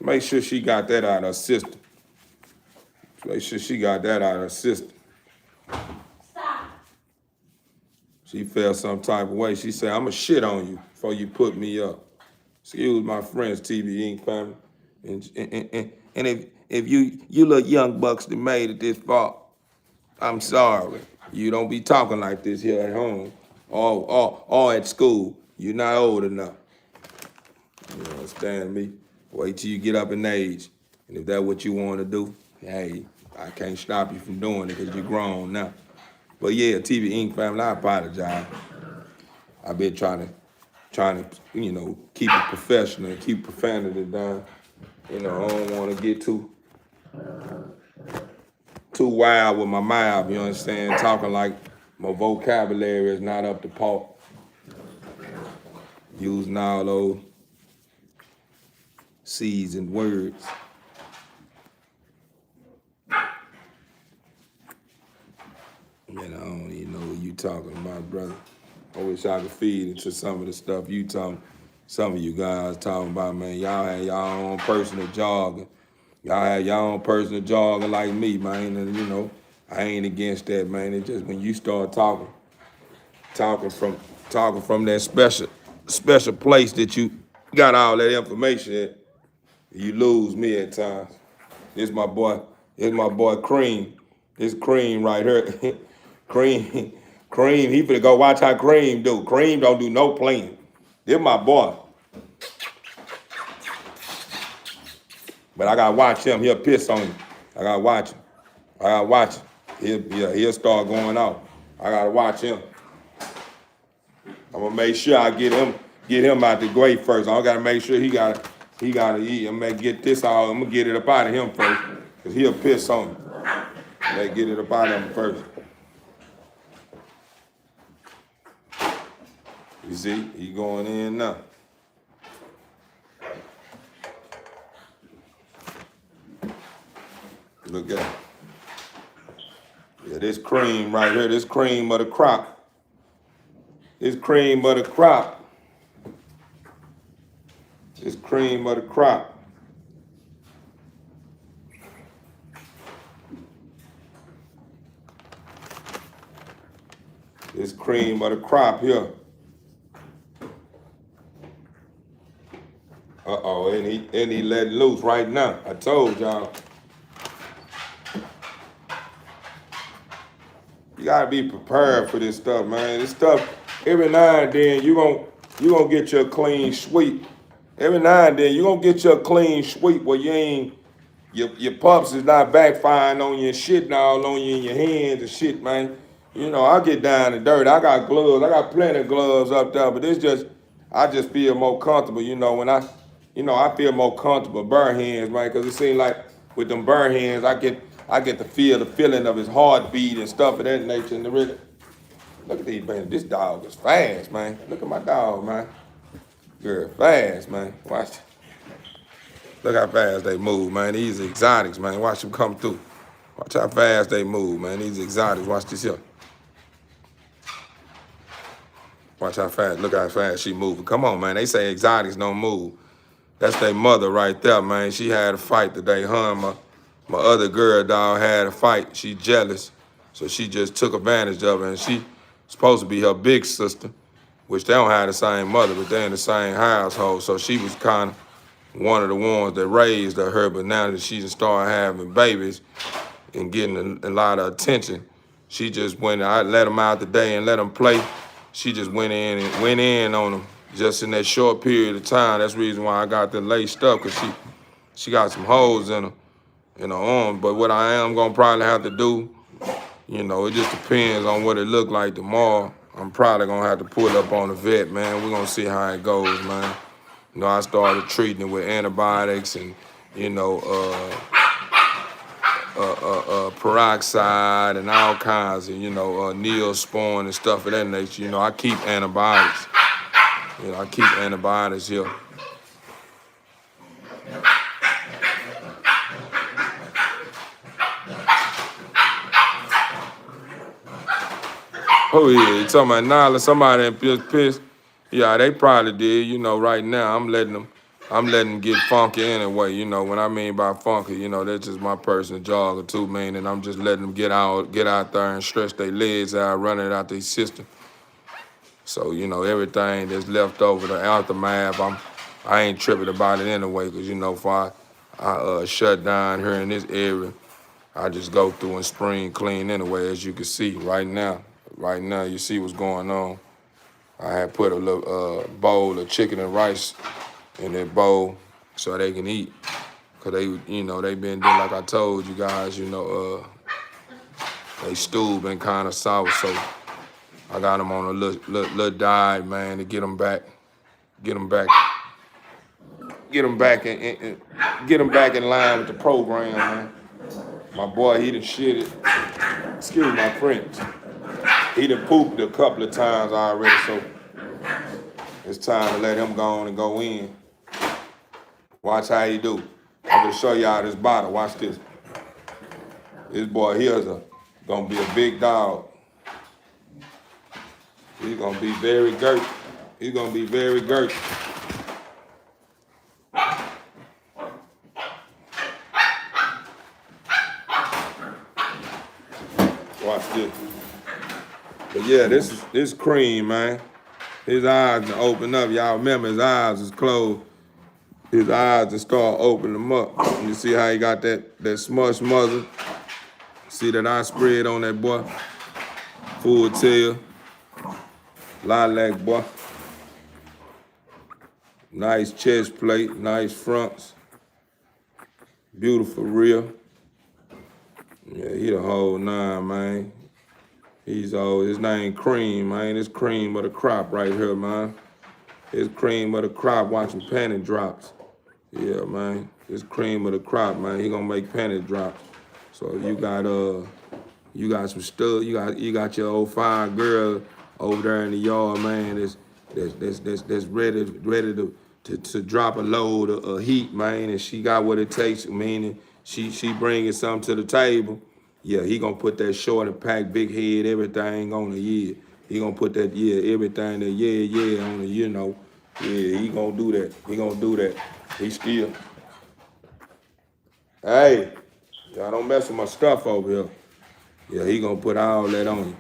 Make sure she got that out of her system. Make sure she got that out of her system. Stop. She felt some type of way. She said, I'ma shit on you before you put me up. Excuse my friends, TV Inc. family. And if you little young bucks that made it this far, I'm sorry. You don't be talking like this here at home or at school. You're not old enough. You understand me? Wait till you get up in age. And if that's what you want to do, hey, I can't stop you from doing it because you're grown now. But yeah, TV Inc. family, I apologize. I've been trying to, keep it professional and keep profanity down. I don't want to get too wild with my mouth, you understand? Talking like my vocabulary is not up to par. Using all those seasoned words. Man, I don't even know what you talking about, brother. I wish I could feed into some of the stuff you talking, some of you guys talking about, man. Y'all had y'all own personal jogging. Y'all had y'all own personal jogging like me, man. And I ain't against that, man. It's just when you start talking from that special place that you got all that information at, you lose me at times. It's my boy Cream. This Cream right here. Cream, he finna go watch how Cream do. Cream don't do no playing. This my boy. But I gotta watch him. He'll piss on you. I gotta watch him. He'll start going out. I gotta watch him. I'm gonna make sure I get him out the grate first. I gotta make sure he gotta eat. I'm gonna get this out. I'm gonna get it up out of him first, cause he'll piss on me. They get it up out of him first. You see, he going in now. Look at it. Yeah, this cream right here, this cream of the crop. This cream of the crop. This cream of the crop. This cream of the crop here. Uh-oh, and he let loose right now. I told y'all. You gotta be prepared for this stuff, man. This stuff, every now and then you gonna get your clean sweep. Every now and then you gonna get your clean sweep where you ain't your pups is not backfiring on you and shitting all on you in your hands and shit, man. I get down and dirty. I got gloves. I got plenty of gloves up there, but I just feel more comfortable, when I feel more comfortable bare hands, man, because it seems like with them bare hands, I get to feel the feeling of his heartbeat and stuff of that nature. And look at these, man. This dog is fast, man. Look at my dog, man. Girl, fast, man. Watch. Look how fast they move, man. These exotics, man. Watch them come through. Watch how fast they move, man. These exotics, watch this here. Watch how fast, look how fast she moving. Come on, man. They say exotics don't move. That's their mother right there, man. She had a fight today. Her and my other girl dog had a fight. She jealous. So she just took advantage of it. And she supposed to be her big sister, which they don't have the same mother, but they're in the same household. So she was kind of one of the ones that raised her, but now that she's started having babies and getting a lot of attention, she just I let them out today and let them play. She just went in on them just in that short period of time. That's the reason why I got the laced up, because she got some holes in her arm. But what I am gonna probably have to do, it just depends on what it look like tomorrow. I'm probably gonna have to pull up on the vet, man. We're gonna see how it goes, man. I started treating it with antibiotics and, peroxide and all kinds of, Neosporin and stuff of that nature. I keep antibiotics. I keep antibiotics here. Oh yeah, you talking about Nala? Somebody pissed. Yeah, they probably did. Right now I'm letting them get funky anyway. What I mean by funky, that's just my personal jog or two, man. And I'm just letting them get out there and stretch their legs out, run it out their system. So, everything that's left over, the aftermath, I ain't tripping about it anyway, because, if I shut down here in this area, I just go through and spring clean anyway, as you can see right now. Right now, you see what's going on. I had put a little bowl of chicken and rice in that bowl so they can eat. Because they been doing, like I told you guys, they stool been kind of sour, so I got them on a little diet, man, to get them back in line with the program, man. My boy, he done shitted. Excuse my French. He done pooped a couple of times already, so it's time to let him go on and go in. Watch how he do. I'm gonna show y'all this bottle. Watch this. This boy here's gonna be a big dog. He's gonna be very girt. He's gonna be very girt. Watch this. But yeah, this cream, man. His eyes open up. Y'all remember his eyes is closed. His eyes just start opening them up. You see how he got that smush muzzle? See that I spread on that boy? Full tail. Lilac boy. Nice chest plate, nice fronts. Beautiful rear. Yeah, he the whole nine, man. His name Cream, man. It's cream of the crop right here, man. It's cream of the crop watching panty drops. Yeah, man. It's cream of the crop, man. He gonna make panty drops. So you got some stuff. You got your old fine girl over there in the yard, man. That's ready to drop a load of heat, man. And she got what it takes. Meaning she bringing something to the table. Yeah, he gonna put that short and pack, big head, everything on the He gonna put that everything that on the Yeah, he gonna do that. He still. Hey, y'all don't mess with my stuff over here. Yeah, he gonna put all that on you.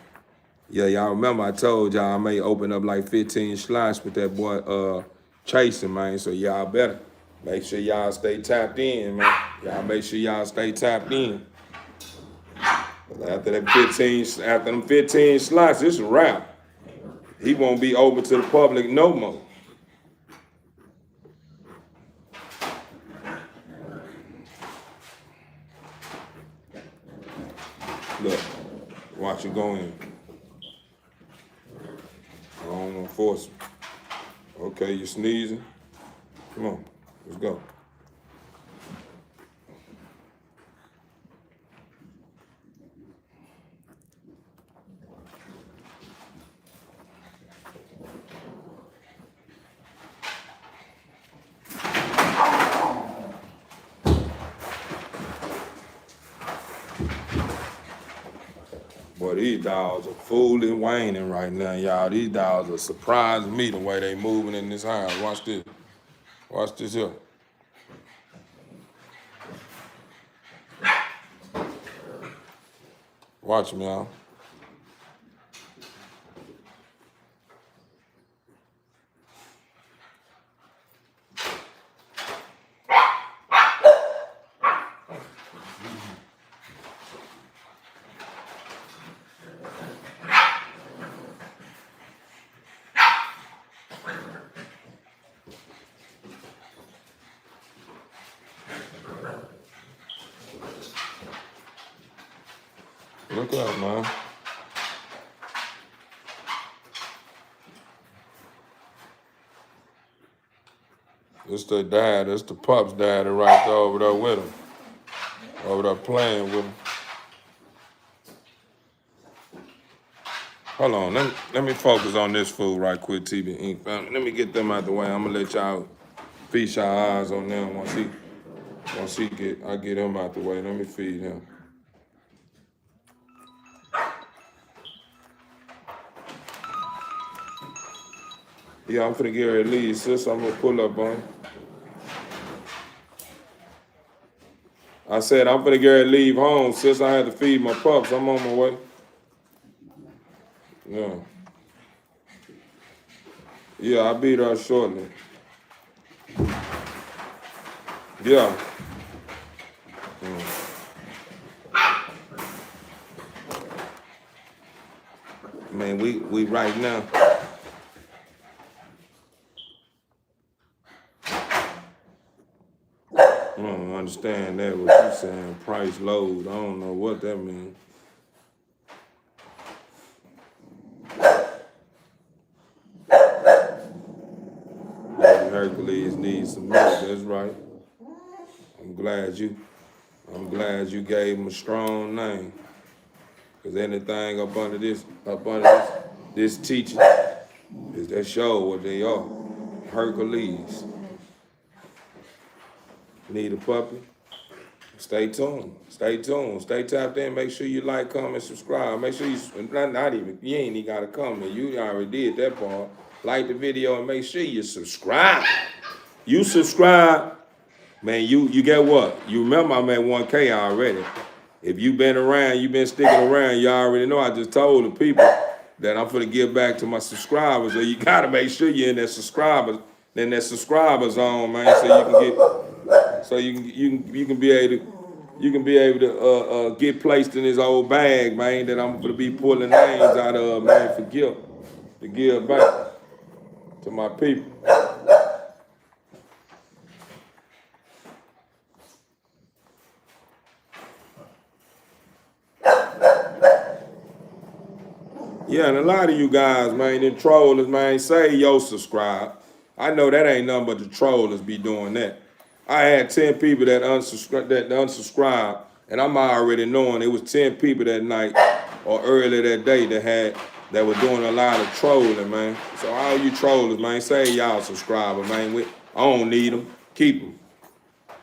Yeah, y'all remember I told y'all I may open up like 15 slots with that boy chasing, man. So y'all better make sure y'all stay tapped in, man. Y'all make sure y'all stay tapped in. After them 15 slots, it's a wrap. He won't be open to the public no more. Look, watch him go in. I don't want to force him. Okay, you sneezing? Come on, let's go. Boy, these dogs are fooling and waning right now, y'all. These dogs are surprising me the way they moving in this house. Watch this. Watch this here. Watch me, y'all. Look up, man. It's the dad. It's the pup's daddy right there over there with him. Over there playing with him. Hold on. Let me focus on this food right quick, TV Inc. Family. Let me get them out the way. I'm gonna let y'all feast y'all eyes on them once I get him out the way. Let me feed him. Yeah, I'm finna get ready to leave, sis. I'm gonna pull up on you. I said I'm finna get ready to leave home, sis. I had to feed my pups. I'm on my way. Yeah. Yeah, I'll be there shortly. Yeah. Man, we right now. I don't understand that, what you saying, price load. I don't know what that means. Hercules needs some milk, that's right. I'm glad you gave him a strong name. Cause anything up under this teaching is that show what they are. Hercules. Need a puppy? Stay tuned. Stay tuned. Stay tapped in. Make sure you like, comment, subscribe. Make sure you you ain't even gotta comment. You already did that part. Like the video and make sure you subscribe. You subscribe, man, you get what? You remember I'm at 1K already. If you been around, you been sticking around, you already know I just told the people that I'm finna give back to my subscribers. So you gotta make sure you're in that subscribers zone, man, so you can be able to get placed in this old bag, man, that I'm gonna be pulling names out of, man, to give back to my people. Yeah, and a lot of you guys, man, the trollers, man, say yo subscribe. I know that ain't nothing but the trollers be doing that. I had 10 people that unsubscribed, and I'm already knowing it was 10 people that night or earlier that day that were doing a lot of trolling, man. So all you trollers, man, say y'all subscriber, man. I don't need them. Keep them.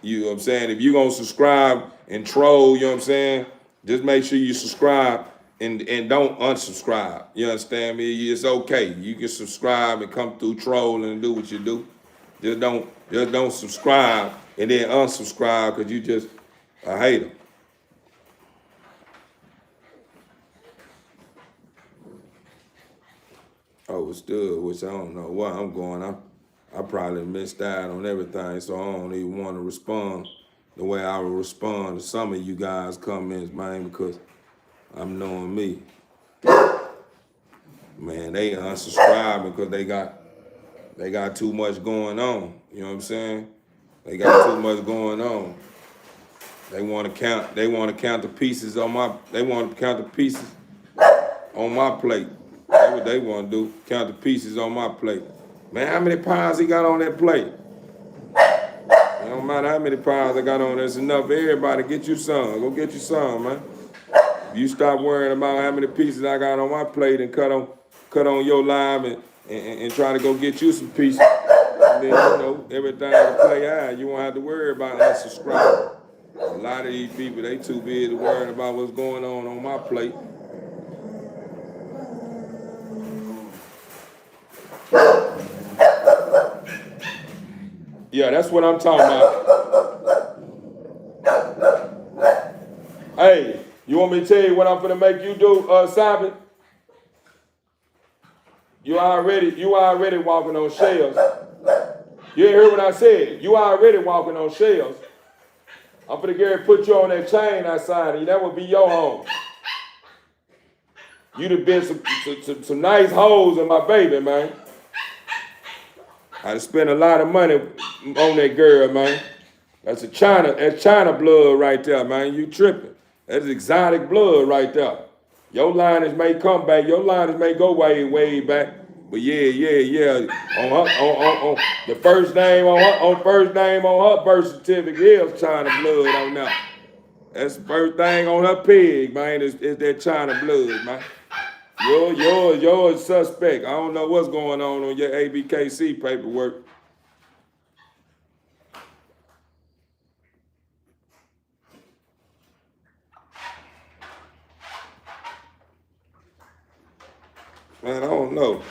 You know what I'm saying? If you gonna subscribe and troll, you know what I'm saying? Just make sure you subscribe and don't unsubscribe. You understand me? It's okay. You can subscribe and come through trolling and do what you do. Just don't subscribe and then unsubscribe because you just a hater. Overstood, which I don't know where I'm going. I probably missed out on everything, so I don't even want to respond the way I would respond to some of you guys' comments, man, because I'm knowing me. Man, they unsubscribing because they got too much going on. You know what I'm saying? They got too much going on. They want to count the pieces on my plate. That's what they want to do. Count the pieces on my plate. Man, how many pies he got on that plate? It don't matter how many pies I got on, there's enough for everybody. Get you some. Go get you some, man. If you stop worrying about how many pieces I got on my plate and cut on your live and try to go get you some pieces, and then, you know, everything will play out. You won't have to worry about unsubscribing. A lot of these people, they too busy worrying about what's going on my plate. Yeah, that's what I'm talking about. Hey, you want me to tell you what I'm gonna make you do, Simon? You already walking on shells. You ain't heard what I said. You already walking on shells. I'm gonna get ready to put you on that chain outside, and that would be your home. You'd have been some nice holes in my baby, man. I spent a lot of money on that girl, man. That's China blood right there, man. You tripping. That's exotic blood right there. Your lineage may come back. Your lineage may go way back. But yeah. On the first name on her birth certificate is China blood on that. That's the first thing on her pig, man. Is that China blood, man. You're a suspect. I don't know what's going on your ABKC paperwork. Man, I don't know.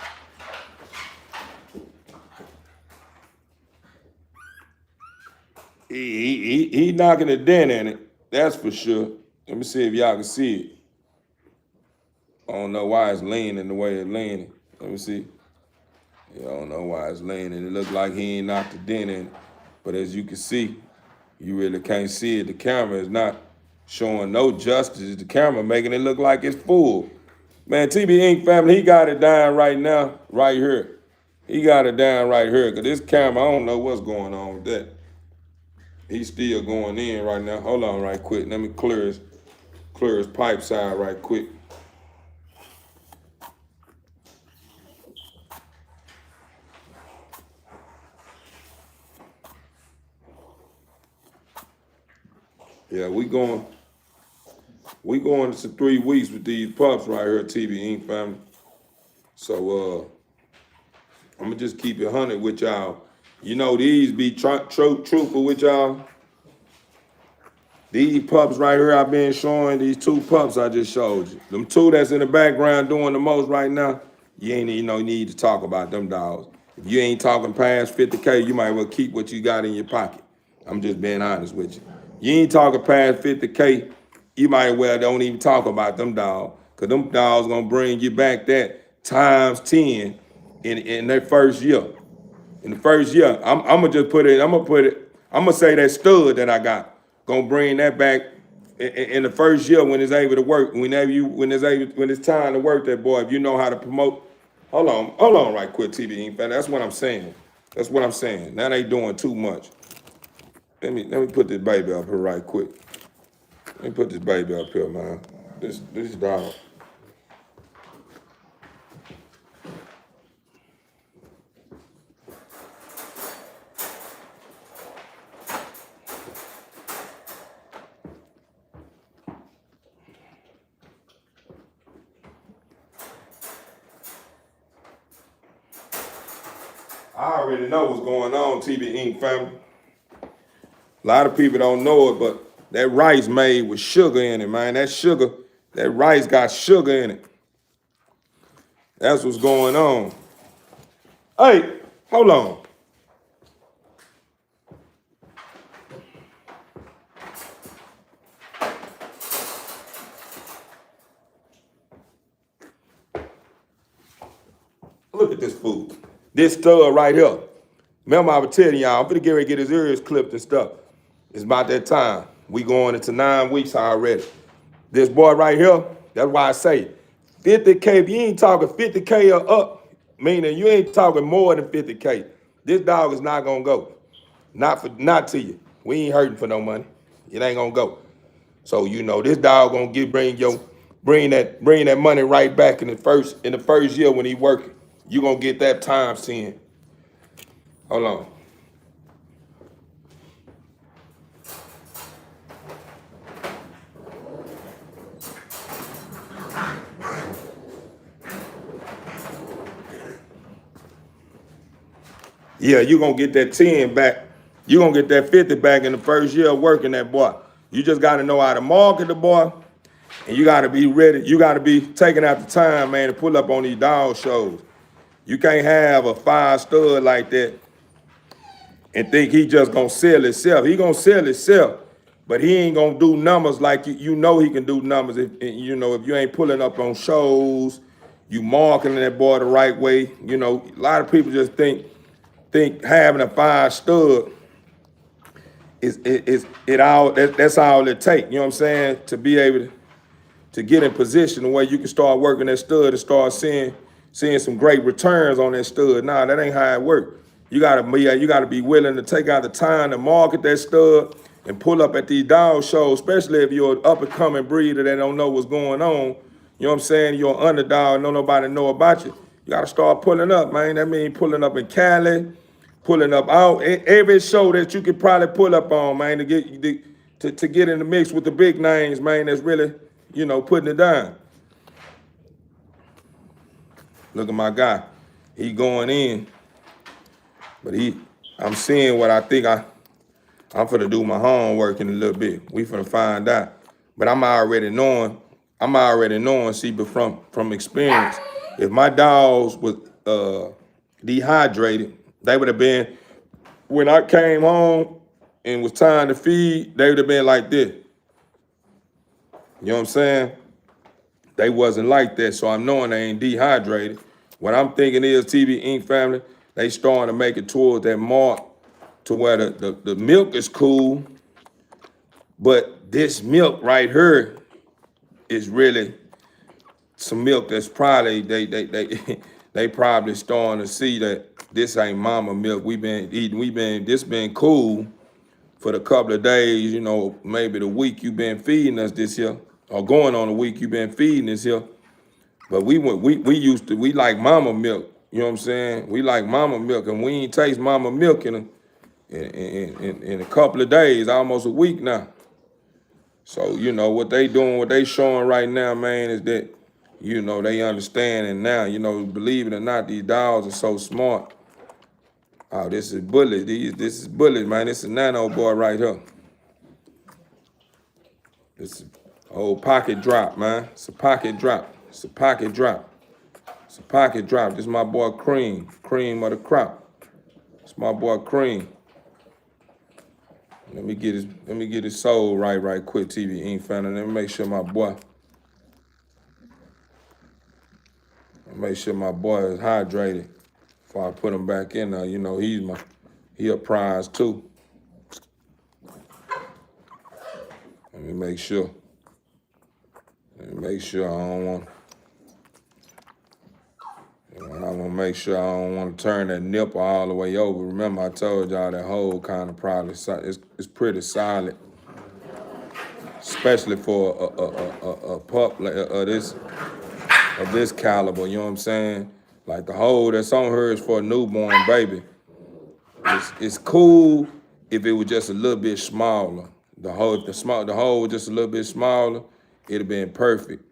He knocking a dent in it. That's for sure. Let me see if y'all can see it. I don't know why it's leaning the way it's leaning. Let me see. Yeah, I don't know why it's leaning. It looks like he ain't knocked a dent in it. But as you can see, you really can't see it. The camera is not showing no justice. The camera making it look like it's full. Man, TB Inc. family, he got it down right now, right here. He got it down right here. Because this camera, I don't know what's going on with that. He's still going in right now. Hold on right quick. Let me clear his pipe side right quick. Yeah, we going to 3 weeks with these pups right here at TB Inc. family. So I'm gonna just keep it 100 with y'all. You know these be truthful with y'all. These pups right here I've been showing, these 2 pups I just showed you. Them 2 that's in the background doing the most right now, you ain't even no need to talk about them dogs. If you ain't talking past 50K, you might well keep what you got in your pocket. I'm just being honest with you. You ain't talking past 50K, you might well don't even talk about them dogs. Cause them dogs gonna bring you back that times 10 in their first year. In the first year, I'm gonna say that stud that I got. Gonna bring that back in the first year when it's able to work. When it's time to work that boy, if you know how to promote. Hold on right quick, TB Inc. That's what I'm saying. That's what I'm saying. Now they doing too much. Let me put this baby up here right quick. Let me put this baby up here, man. This dog. I already know what's going on, TB Inc. family. A lot of people don't know it, but that rice made with sugar in it, man. That rice got sugar in it. That's what's going on. Hey, hold on. Look at this fool. This stud right here. Remember I was telling y'all, I'm finna get ready to get his ears clipped and stuff. It's about that time. We going into 9 weeks already. This boy right here, that's why I say 50K, if you ain't talking 50K or up, meaning you ain't talking more than 50K, this dog is not gonna go. Not to you. We ain't hurting for no money. It ain't gonna go. So you know this dog gonna bring that money right back in the first year when he working. You gonna get that times 10. Hold on. Yeah, you gonna get that 10 back. You gonna get that 50 back in the first year of working that boy. You just gotta know how to market the boy, and you gotta be ready. You gotta be taking out the time, man, to pull up on these dog shows. You can't have a 5 stud like that and think he just gonna sell himself. He gonna sell himself, but he ain't gonna do numbers like you know he can do numbers if you know if you ain't pulling up on shows, you marketing that boy the right way. You know, a lot of people just think having a 5 stud is it all that's all it take. You know what I'm saying? To be able to get in position where you can start working that stud and start seeing some great returns on that stud. Nah, that ain't how it works. You gotta be willing to take out the time to market that stud and pull up at these dog shows, especially if you're an up and coming breeder that don't know what's going on. You know what I'm saying? You're an underdog, and don't nobody know about you. You gotta start pulling up, man. That means pulling up in Cali, pulling up out every show that you could probably pull up on, man, to get in the mix with the big names, man. That's really, you know, putting it down. Look at my guy. He going in, but I'm seeing what I think I'm finna do my homework in a little bit. We finna find out. But I'm already knowing, see, but from experience, if my dogs was dehydrated, they would have been, when I came home and was time to feed, they would have been like this. You know what I'm saying? They wasn't like that, so I'm knowing they ain't dehydrated. What I'm thinking is, TV Inc. family, they starting to make it towards that mark to where the milk is cool, but this milk right here is really some milk that's probably, they probably starting to see that this ain't mama milk. This been cool for the couple of days, you know, maybe the week you been feeding us this year, or going on a week you been feeding this year. But we like mama milk. You know what I'm saying? We like mama milk, and we ain't taste mama milk in a couple of days, almost a week now. So, you know, what they doing, what they showing right now, man, is that, you know, they understand. And now, you know, believe it or not, these dogs are so smart. Oh, this is Bullet. This is Bullet, man. This is Nano boy right here. This is old pocket drop, man. It's a pocket drop. It's a pocket drop. It's a pocket drop. This is my boy Cream. Cream of the crop. It's my boy Cream. Let me get his soul right quick, TV Inc. fan. And let me make sure my boy is hydrated before I put him back in there. You know, he a prize too. Let me make sure I don't want. I'm gonna make sure I don't want to turn that nipple all the way over. Remember, I told y'all that hole kind of probably it's pretty solid, especially for a pup like of this caliber. You know what I'm saying? Like the hole that's on her is for a newborn baby. It's cool if it was just a little bit smaller. The hole was just a little bit smaller, it'd have been perfect.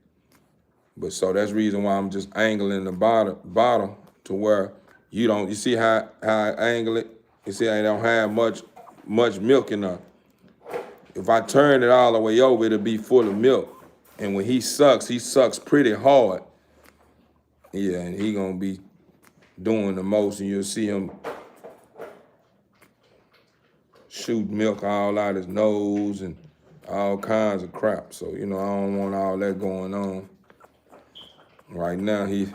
But so that's the reason why I'm just angling the bottom to where you see how I angle it? You see I don't have much milk in there. If I turn it all the way over, it'll be full of milk. And when he sucks pretty hard. Yeah, and he gonna be doing the most, and you'll see him shoot milk all out his nose and all kinds of crap. So, you know, I don't want all that going on. Right now, he's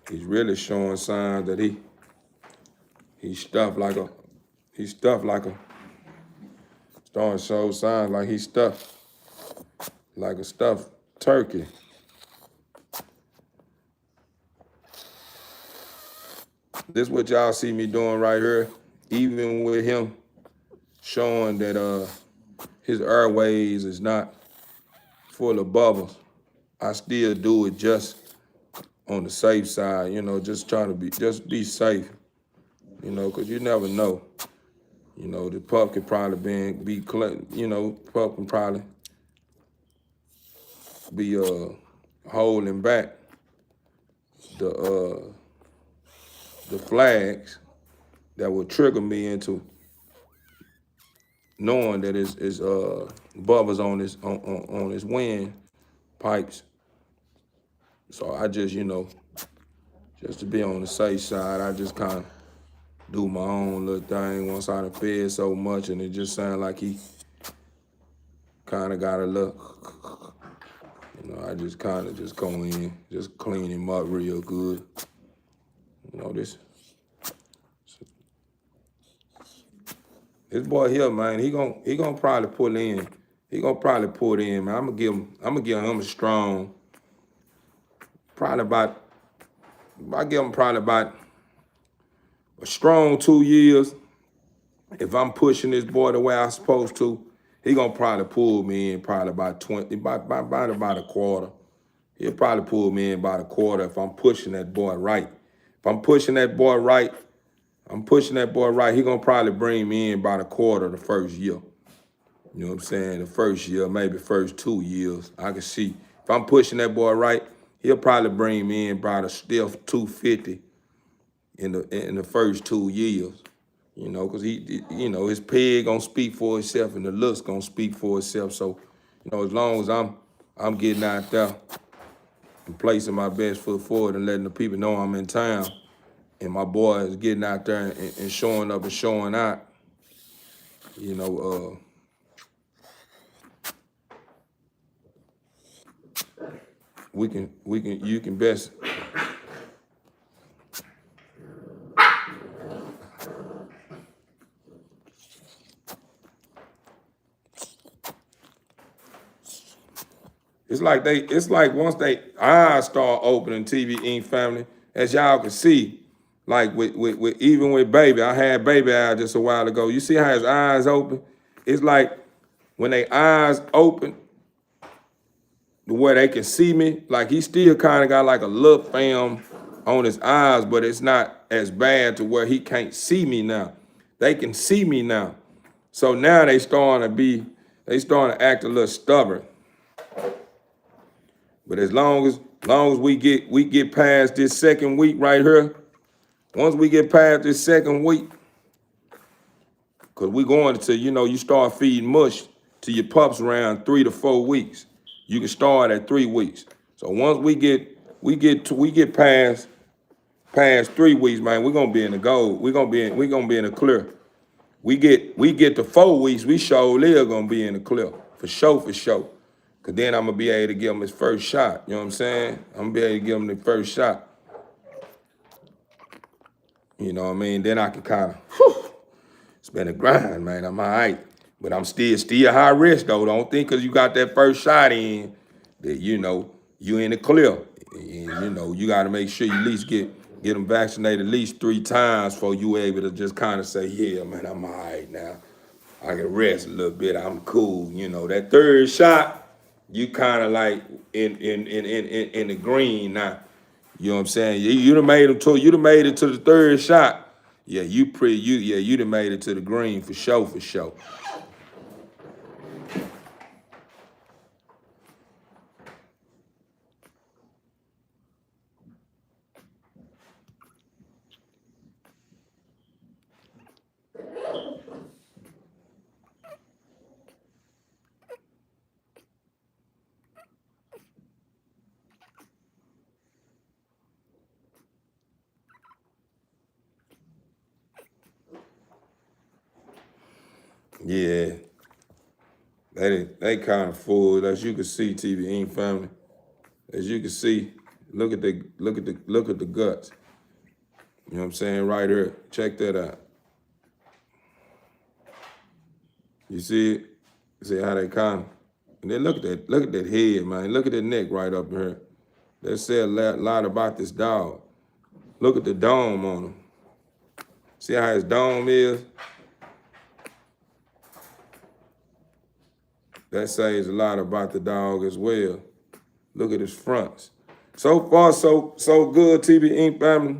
really showing signs that he's stuffed like a starting to show signs like he's stuffed like a stuffed turkey. This is what y'all see me doing right here, even with him showing that his airways is not full of bubbles. I still do it just on the safe side, you know, just trying to be safe, you know, because you never know. You know, the pup could probably pup can probably be holding back the flags that would trigger me into knowing that it's bubbles on his wind pipes. So I just, you know, Just to be on the safe side, I just kind of do my own little thing once I done fed so much, and it just sounded like he kind of got a look. You know, I just kind of just go in, just clean him up real good. You know, this boy here, man, he gonna probably pull in. He gonna probably pull in, man. I'm gonna give him a strong, I give him probably about a strong 2 years. If I'm pushing this boy the way I'm supposed to, he gonna probably pull me in probably about about a quarter. He'll probably pull me in about a quarter if I'm pushing that boy right. If I'm pushing that boy right, he gonna probably bring me in about a quarter the first year. You know what I'm saying? The first year, maybe first 2 years, I can see. If I'm pushing that boy right, he'll probably bring me in about a stiff 250 in the first 2 years. You know, because his peg gonna speak for itself and the looks gonna speak for itself. So, you know, as long as I'm getting out there and placing my best foot forward and letting the people know I'm in town, and my boy is getting out there and showing up and showing out, you know, you can best. It's like once they eyes start opening, TV Ink family, as y'all can see, like with even with Baby, I had Baby out just a while ago. You see how his eyes open? It's like when they eyes open, where they can see me, like he still kind of got like a little film on his eyes, but it's not as bad to where he can't see me now. They can see me now. So now they starting to act a little stubborn. But as long as we get past this second week right here, once we get past this second week, because we going to, you start feeding mush to your pups around 3 to 4 weeks. You can start at 3 weeks. So once we get past 3 weeks, man, we're gonna be in the gold. We're gonna be in the clear. We get to 4 weeks, we surely are gonna be in the clear. For sure. Cause then I'm gonna be able to give him his first shot. You know what I'm saying? I'm gonna be able to give him the first shot. You know what I mean? Then I can kind of, it's been a grind, man. I'm all right. But I'm still high risk, though. Don't think because you got that first shot in that, you in the clear. And, you got to make sure you at least get them vaccinated at least 3 times before you able to just kind of say, yeah, man, I'm all right now. I can rest a little bit. I'm cool. That third shot, you kind of like in the green now. You know what I'm saying? You done made it to the third shot. Yeah, you done made it to the green for sure. Yeah, they kind of full. As you can see, TV Ink family. As you can see, look at the guts. You know what I'm saying? Right here. Check that out. You see it? See how they kind of, and then look at that head, man. Look at that neck right up here. That said a lot about this dog. Look at the dome on him. See how his dome is? That says a lot about the dog as well. Look at his fronts. So far, so good, TV Ink family.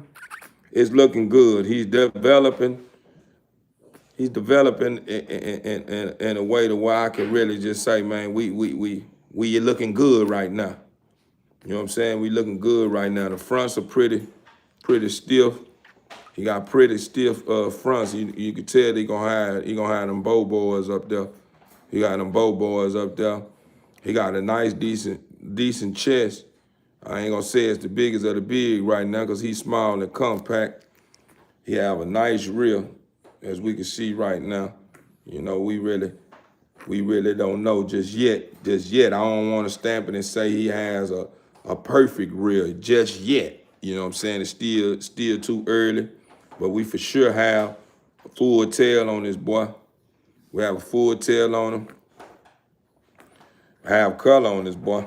It's looking good. He's developing in a way to where I can really just say, man, we looking good right now. You know what I'm saying? We looking good right now. The fronts are pretty stiff. He got pretty stiff fronts. You can tell he gonna have them bow boys up there. He got them bow boys up there. He got a nice, decent chest. I ain't gonna say it's the biggest of the big right now because he's small and compact. He have a nice rear, as we can see right now. You know, we really don't know just yet. Just yet, I don't want to stamp it and say he has a perfect rear just yet. You know what I'm saying? It's still too early, but we for sure have a full tail on this boy. We have a full tail on him. Have color on this boy.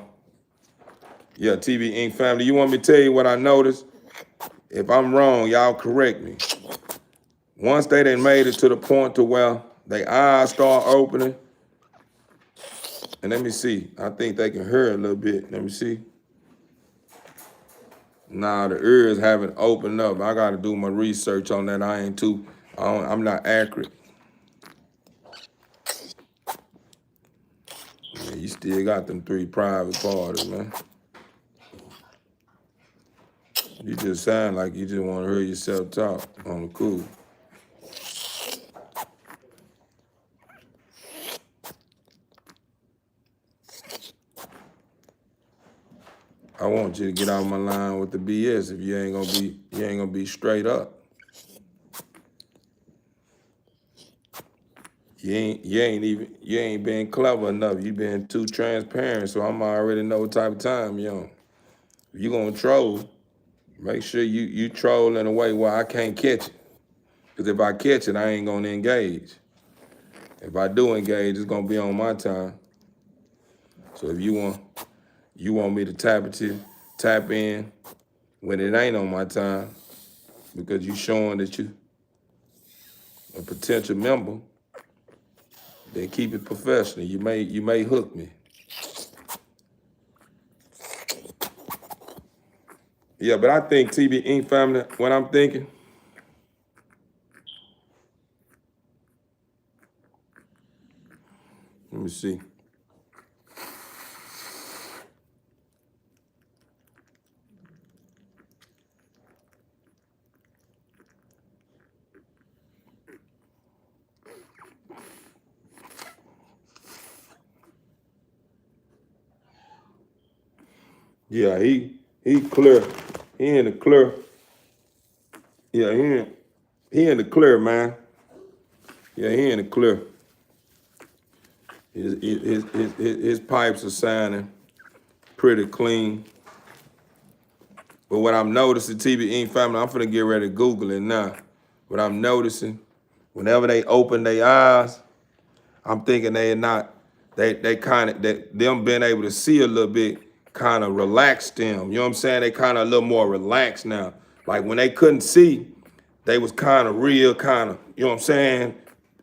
Yeah, TV Ink family, you want me to tell you what I noticed? If I'm wrong, y'all correct me. Once they done made it to the point to where their eyes start opening, and let me see, I think they can hear a little bit. Let me see. Nah, the ears haven't opened up. I gotta do my research on that. I'm not accurate. Yeah, you still got them 3 private parties, man. You just sound like you just want to hear yourself talk on the cool. I want you to get out of my line with the BS if you ain't gonna be straight up. You ain't been clever enough. You been too transparent, so I'm already know what type of time you on. If you gonna troll, make sure you troll in a way where I can't catch it. Because if I catch it, I ain't gonna engage. If I do engage, it's gonna be on my time. So if you want me to tap in when it ain't on my time, because you showing that you a potential member, then keep it professional. You may hook me. Yeah, but I think TV Ink family, what I'm thinking, let me see. Yeah, he clear. He in the clear. Yeah, he in the clear, man. Yeah, he in the clear. His pipes are sounding pretty clean. But what I'm noticing, TV Ink family, I'm finna get ready to Google it now. What I'm noticing, whenever they open their eyes, I'm thinking they kind of, them being able to see a little bit kind of relaxed them. You know what I'm saying? They kind of a little more relaxed now. Like when they couldn't see, they was kind of real, kind of, you know what I'm saying,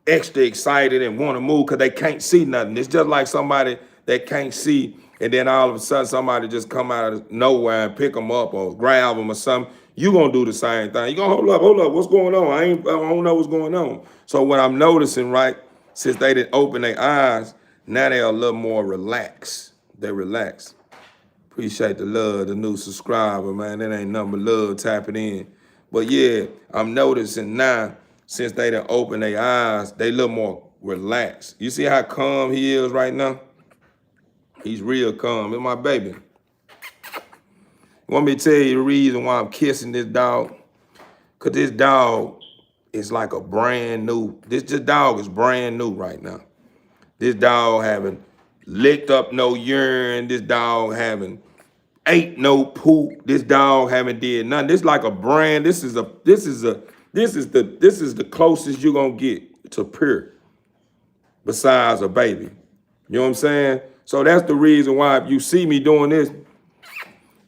extra excited and want to move because they can't see nothing. It's just like somebody that can't see, and then all of a sudden somebody just come out of nowhere and pick them up or grab them or something. You gonna do the same thing. You gonna hold up, what's going on? I don't know what's going on. So what I'm noticing, right, since they didn't open their eyes, now they're a little more relaxed. They relax. Appreciate the love, the new subscriber, man. That ain't nothing but love tapping in. But yeah, I'm noticing now, since they done opened their eyes, they look more relaxed. You see how calm he is right now? He's real calm. It's my baby. Want me to tell you the reason why I'm kissing this dog? Because this dog is like a brand new, this dog is brand new right now. This dog haven't licked up no urine. This dog haven't ate no poop. This dog haven't did nothing. This like a brand. This is the closest you're gonna get to pure besides a baby. You know what I'm saying? So that's the reason why if you see me doing this,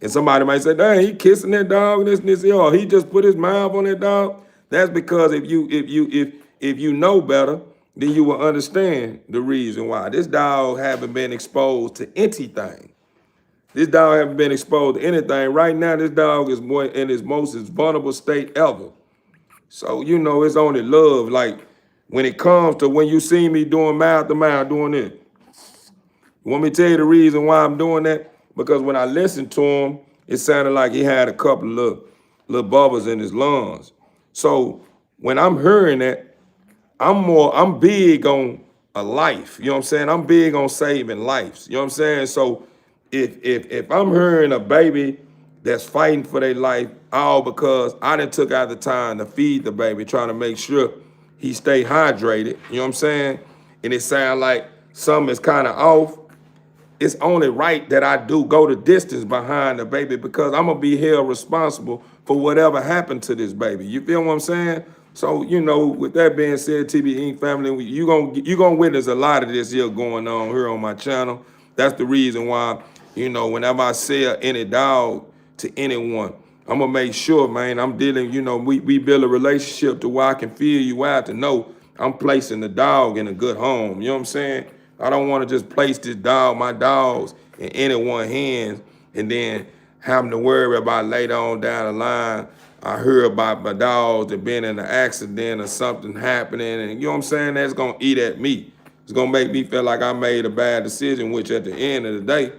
and somebody might say, dang, he kissing that dog, this, or he just put his mouth on that dog. That's because if you know better, then you will understand the reason why. This dog haven't been exposed to anything. This dog haven't been exposed to anything. Right now, this dog is more in his most vulnerable state ever. So, you know, it's only love. Like, when it comes to when you see me doing mouth to mouth, doing it. You want me to tell you the reason why I'm doing that? Because when I listened to him, it sounded like he had a couple of little bubbles in his lungs. So, when I'm hearing that, I'm big on a life. You know what I'm saying? I'm big on saving lives. You know what I'm saying? So, if I'm hearing a baby that's fighting for their life, all because I done took out the time to feed the baby, trying to make sure he stay hydrated, you know what I'm saying? And it sound like something is kind of off, it's only right that I do go the distance behind the baby because I'm gonna be held responsible for whatever happened to this baby. You feel what I'm saying? So, you know, with that being said, TB Inc. family, you gonna witness a lot of this here going on here on my channel. That's the reason why, you know, whenever I sell any dog to anyone, I'm gonna make sure, man, I'm dealing, you know, we build a relationship to where I can feel you out to know I'm placing the dog in a good home. You know what I'm saying? I don't want to just place this dog, my dogs, in anyone's hands and then having to worry about later on down the line. I hear about my dogs that been in an accident or something happening, and you know what I'm saying? That's gonna eat at me. It's gonna make me feel like I made a bad decision, which at the end of the day,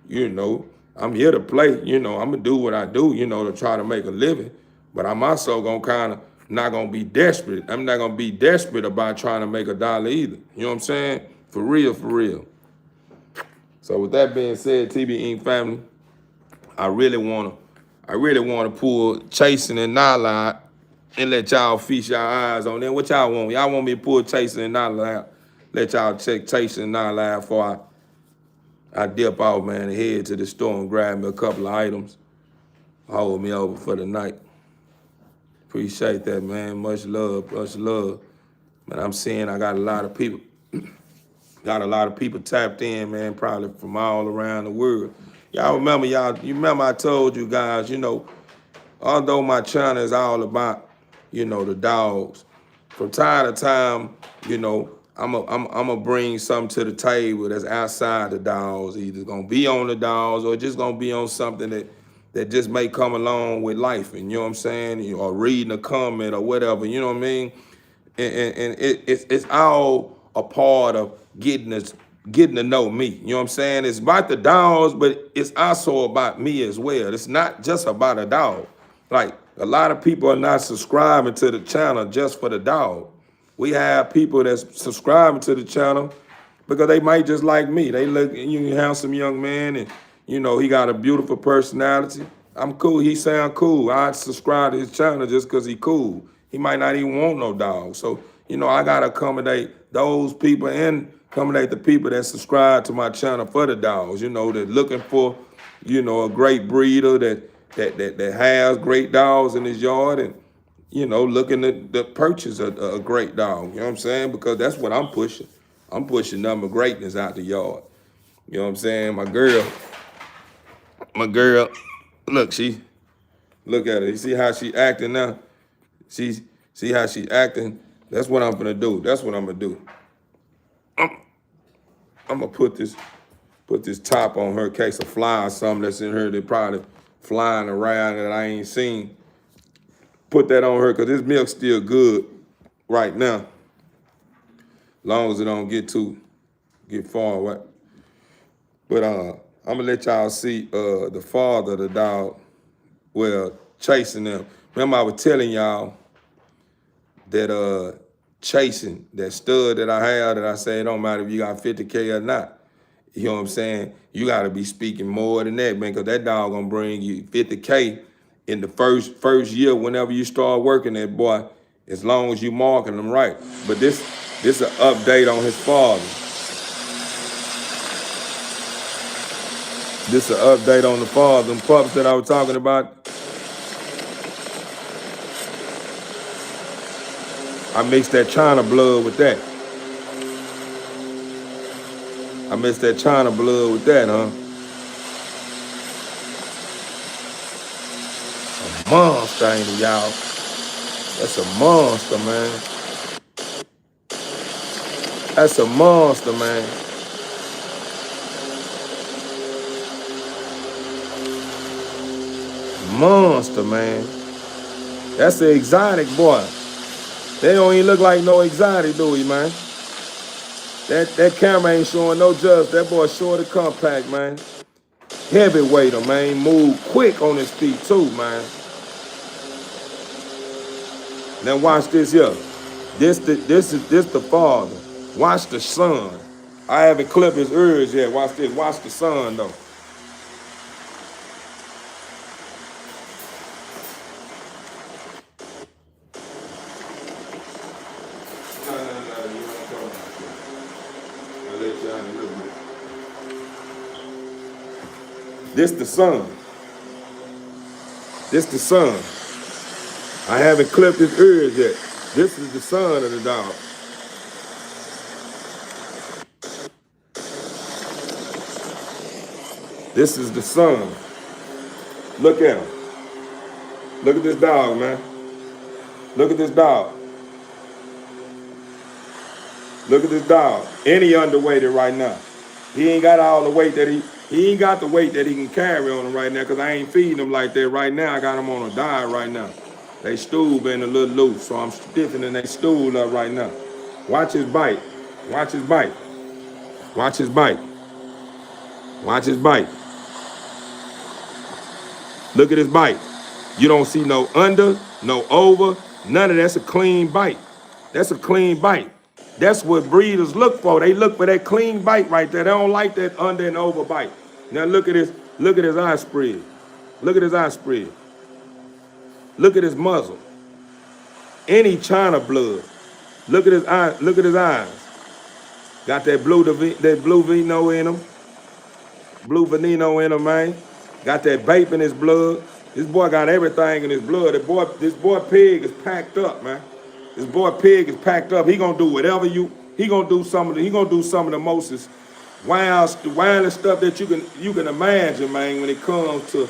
you know, I'm here to play. You know, I'm gonna do what I do, you know, to try to make a living. But I'm also gonna kind of not gonna be desperate. I'm not gonna be desperate about trying to make a dollar either. You know what I'm saying? For real, for real. So with that being said, TB Inc. family, I really wanna pull Chasing and Nala out and let y'all feast y'all eyes on them. What y'all want? Y'all want me to pull Chasing and Nala out? Let y'all check Chasing and Nala out before I dip off, man, and head to the store and grab me a couple of items. Hold me over for the night. Appreciate that, man. Much love, much love. Man, I'm seeing I got a lot of people tapped in, man, probably from all around the world. You remember I told you guys, you know, although my channel is all about, you know, the dogs, from time to time, you know, I'm a bring something to the table that's outside the dogs, either gonna be on the dogs or just gonna be on something that just may come along with life, and you know what I'm saying, or reading a comment or whatever, you know what I mean? And it's all a part of getting to know me. You know what I'm saying? It's about the dogs, but it's also about me as well. It's not just about a dog. Like, a lot of people are not subscribing to the channel just for the dog. We have people that's subscribing to the channel because they might just like me. They look, you handsome young man, and you know, he got a beautiful personality. I'm cool. He sound cool. I'd subscribe to his channel just because he cool. He might not even want no dog. So, you know, I got to accommodate those people and accommodate the people that subscribe to my channel for the dogs, you know, that looking for, you know, a great breeder that has great dogs in his yard, and, you know, looking to purchase a great dog. You know what I'm saying? Because that's what I'm pushing. I'm pushing number greatness out the yard. You know what I'm saying? My girl, look, look at her. You see how she acting now? See how she acting? That's what I'm gonna do. That's what I'm gonna do. I'm gonna put this top on her in case a fly or something that's in her that probably flying around that I ain't seen. Put that on her because this milk's still good right now. Long as it don't get far away. But I'm gonna let y'all see the father of the dog, well, Chasing them. Remember I was telling y'all that Chasing, that stud that I have, that I say it don't matter if you got 50K or not. You know what I'm saying? You gotta be speaking more than that, man, because that dog gonna bring you 50K in the first year whenever you start working that boy, as long as you marking them right. But this is an update on his father. This is an update on the father. Them pups that I was talking about, I mixed that China blood with that. I mixed that China blood with that, huh? A monster, ain't it, y'all? That's a monster, man. That's a monster, man. Monster, man. That's the exotic boy. They don't even look like no exotic, do he, man? That camera ain't showing no justice. That boy short and compact, man. Heavyweight, man. Move quick on his feet, too, man. Now watch this here. This the father. Watch the son. I haven't clipped his ears yet. Watch this. Watch the son, though. I'll let you out in a little bit. This the son. This the son. I haven't clipped his ears yet. This is the son of the dog. This is the son. Look at him. Look at this dog, man. Look at this dog. Look at this dog. And he underweighted right now. He ain't got all the weight that he ain't got the weight that he can carry on him right now because I ain't feeding him like that right now. I got him on a diet right now. They stool been a little loose, so I'm stiffening they stool up right now. Watch his bite. Watch his bite. Watch his bite. Watch his bite. Look at his bite. You don't see no under, no over, none of that's a clean bite. That's a clean bite. That's what breeders look for. They look for that clean bite right there. They don't like that under and over bite. Now look at his eye spread. Look at his eye spread. Look at his muzzle. Any China blood. Look at his eye, look at his eyes. Got that blue vino in him. Blue veneno in him, man. Got that vape in his blood. This boy got everything in his blood. This boy pig is packed up, man. This boy pig is packed up. He gonna do whatever he gonna do some of the most wildest stuff that you can imagine, man, when it comes to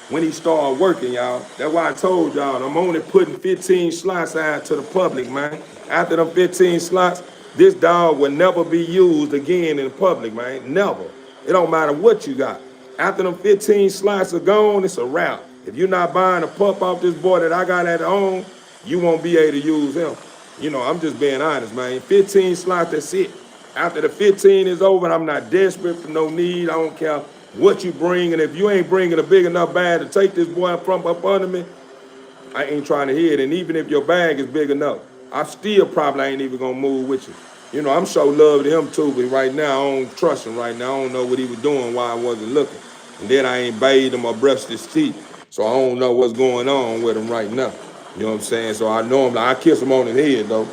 when he start working, y'all. That's why I told y'all I'm only putting 15 slots out to the public, man. After them 15 slots, this dog will never be used again in the public, man. Never. It don't matter what you got. After them 15 slots are gone, it's a wrap. If you're not buying a pup off this boy that I got at home, you won't be able to use him. You know, I'm just being honest, man. 15 slots, that's it. After the 15 is over, I'm not desperate for no need. I don't care what you bring. And if you ain't bringing a big enough bag to take this boy from up under me, I ain't trying to hear it. And even if your bag is big enough, I still probably ain't even going to move with you. You know, I'm so love to him too, but right now, I don't trust him right now. I don't know what he was doing while I wasn't looking. And then I ain't bathed him or brushed his teeth. So I don't know what's going on with him right now. You know what I'm saying? So I know him. I kiss him on his head though,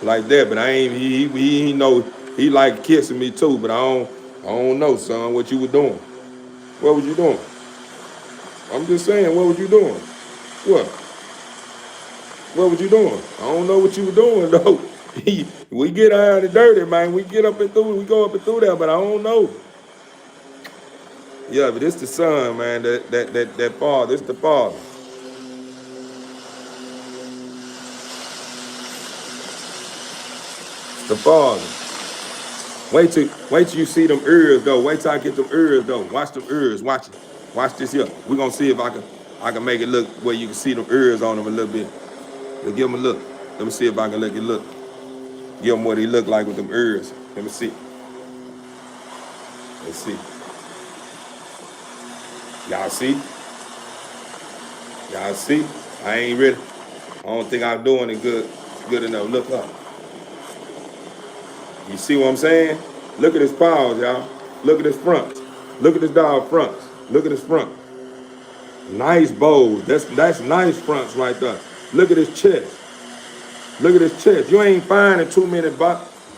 like that. But I ain't. He know he like kissing me too. But I don't know, son. What you were doing? What was you doing? I'm just saying. What was you doing? What? What was you doing? I don't know what you were doing though. We get out of the dirty, man. We get up and through. We go up and through there. But I don't know. Yeah, but it's the son, man. That father. It's the father. The father. Wait till you see them ears though. Wait till I get them ears though. Watch them ears. Watch it. Watch this here. We're gonna see if I can make it look where you can see them ears on them a little bit. Let's give them a look. Let me see if I can let you look. Give them what he look like with them ears. Let me see. Let's see. Y'all see? Y'all see? I ain't ready. I don't think I'm doing it good enough. Look up. You see what I'm saying? Look at his paws, y'all. Look at his fronts. Look at his dog fronts. Look at his front. Nice bows. That's nice fronts right there. Look at his chest. Look at his chest. You ain't finding too many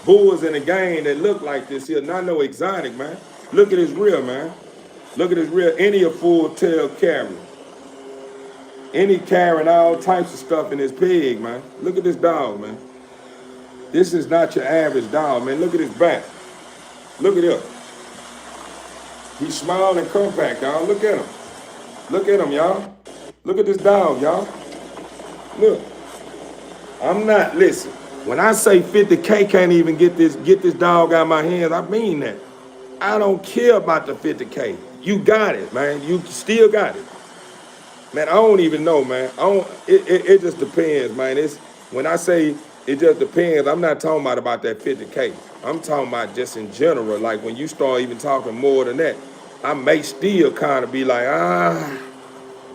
bulls in the game that look like this here. Not no exotic, man. Look at his rear, man. Look at his rear. Any a full tail carrier. Any carrying all types of stuff in his pig, man. Look at this dog, man. This is not your average dog, man. Look at his back. Look at him. He's small and compact, y'all. Look at him. Look at him, y'all. Look at this dog, y'all. Look. Listen, when I say 50K can't even get this dog out of my hands, I mean that. I don't care about the 50K. You got it, man. You still got it. Man, I don't even know, man. It just depends, man. When I say it just depends, I'm not talking about that 50K. I'm talking about just in general. Like when you start even talking more than that, I may still kind of be like,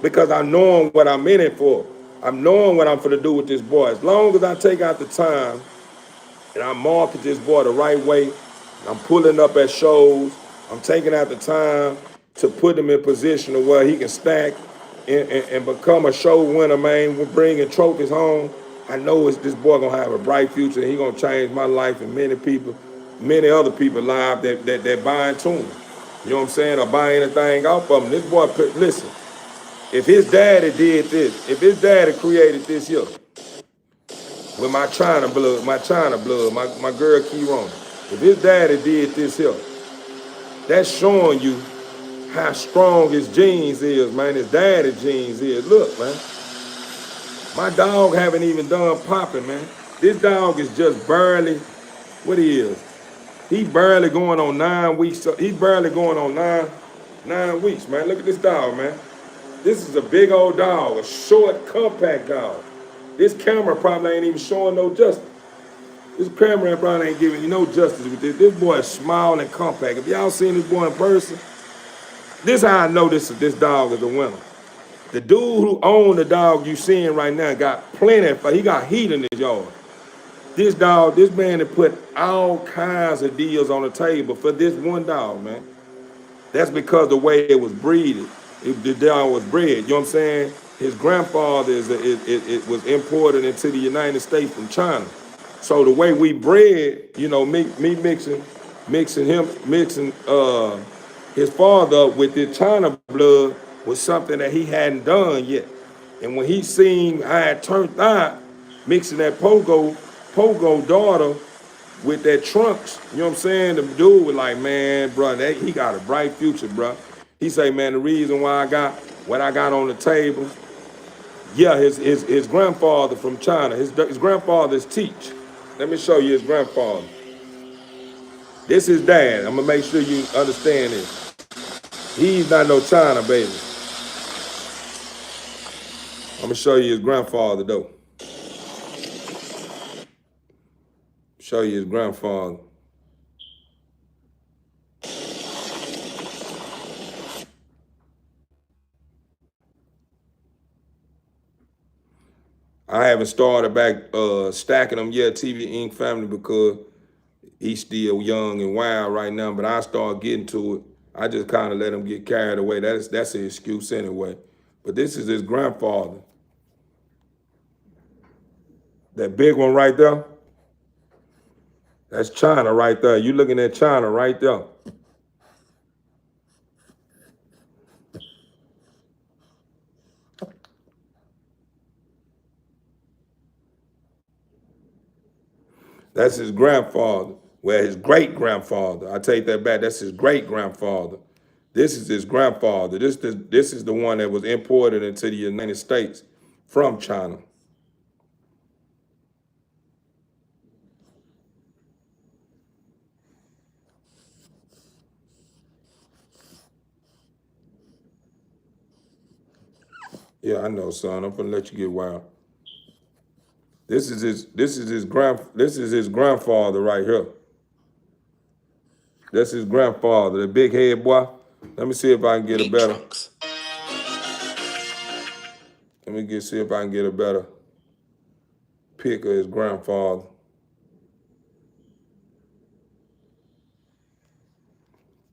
because I'm knowing what I'm in it for. I'm knowing what I'm going to do with this boy. As long as I take out the time and I market this boy the right way, I'm pulling up at shows, I'm taking out the time to put him in position to where he can stack and become a show winner, man, with bringing trophies home. I know this boy going to have a bright future. He going to change my life and many people. many other people live that buy into him. You know what I'm saying? Or buy anything off of him. This boy, listen, if his daddy did this, if his daddy created this here, with my China blood, my girl Keyron, if his daddy did this here, that's showing you how strong his genes is, man. His daddy genes is. Look, man, my dog haven't even done popping, man. This dog is just barely, what he is. He barely going on 9 weeks. He's barely going on nine weeks, man. Look at this dog, man. This is a big old dog, a short, compact dog. This camera probably ain't even showing no justice. This camera probably ain't giving you no justice with this. This boy is small and compact. If y'all seen this boy in person, this how I know this dog is a winner. The dude who owned the dog you seeing right now got plenty. He got heat in his yard. This dog, this man had put all kinds of deals on the table for this one dog, man. That's because the way it was breeded. The dog was bred. You know what I'm saying? His grandfather it was imported into the United States from China. So the way we bred, you know, me mixing his father up with this China blood was something that he hadn't done yet. And when he seen how it turned out, mixing that Pogo daughter with that Trunks, you know what I'm saying? The dude was like, man, bro, he got a bright future, bro. He say, man, the reason why I got what I got on the table, yeah, his grandfather from China, his grandfather's Teach. Let me show you his grandfather. This is dad. I'm gonna make sure you understand this. He's not no China baby. I'm gonna show you his grandfather though. Show you his grandfather. I haven't started back stacking them yet, TV Inc. family, because he's still young and wild right now. But I start getting to it. I just kind of let him get carried away. That's an excuse anyway. But this is his grandfather. That big one right there, that's China right there. You looking at China right there. That's his grandfather. Well, his great grandfather. I take that back. That's his great grandfather. This is his grandfather. This is the one that was imported into the United States from China. Yeah, I know, son. I'm gonna let you get wild. This is his grandfather right here. That's his grandfather, the big head boy. Let me see if I can get a better. Let me see if I can get a better pic of his grandfather.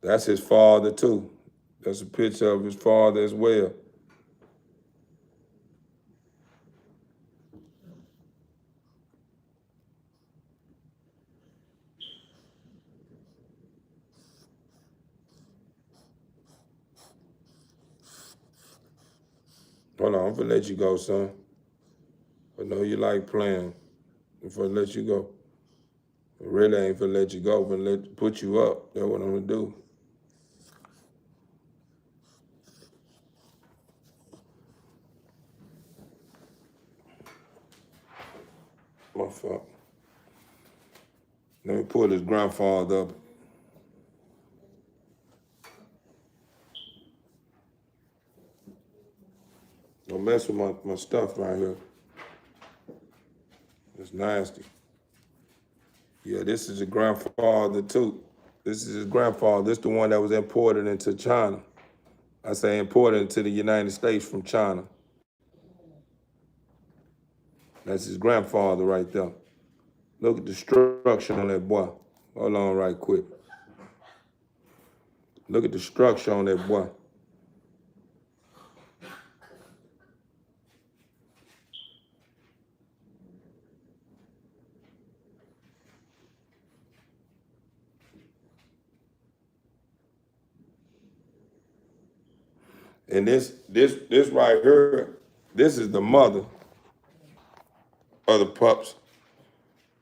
That's his father too. That's a picture of his father as well. Hold on, I'm gonna let you go, son. I know you like playing. I'm gonna let you go. I really ain't gonna let you go, but put you up. That's what I'm gonna do. My fault. Let me pull his grandfather up. Don't mess with my stuff right here. It's nasty. Yeah, this is his grandfather too. This is his grandfather. This is the one that was imported into China. I say imported into the United States from China. That's his grandfather right there. Look at the structure on that boy. Hold on right quick. Look at the structure on that boy. And this right here, this is the mother of the pups.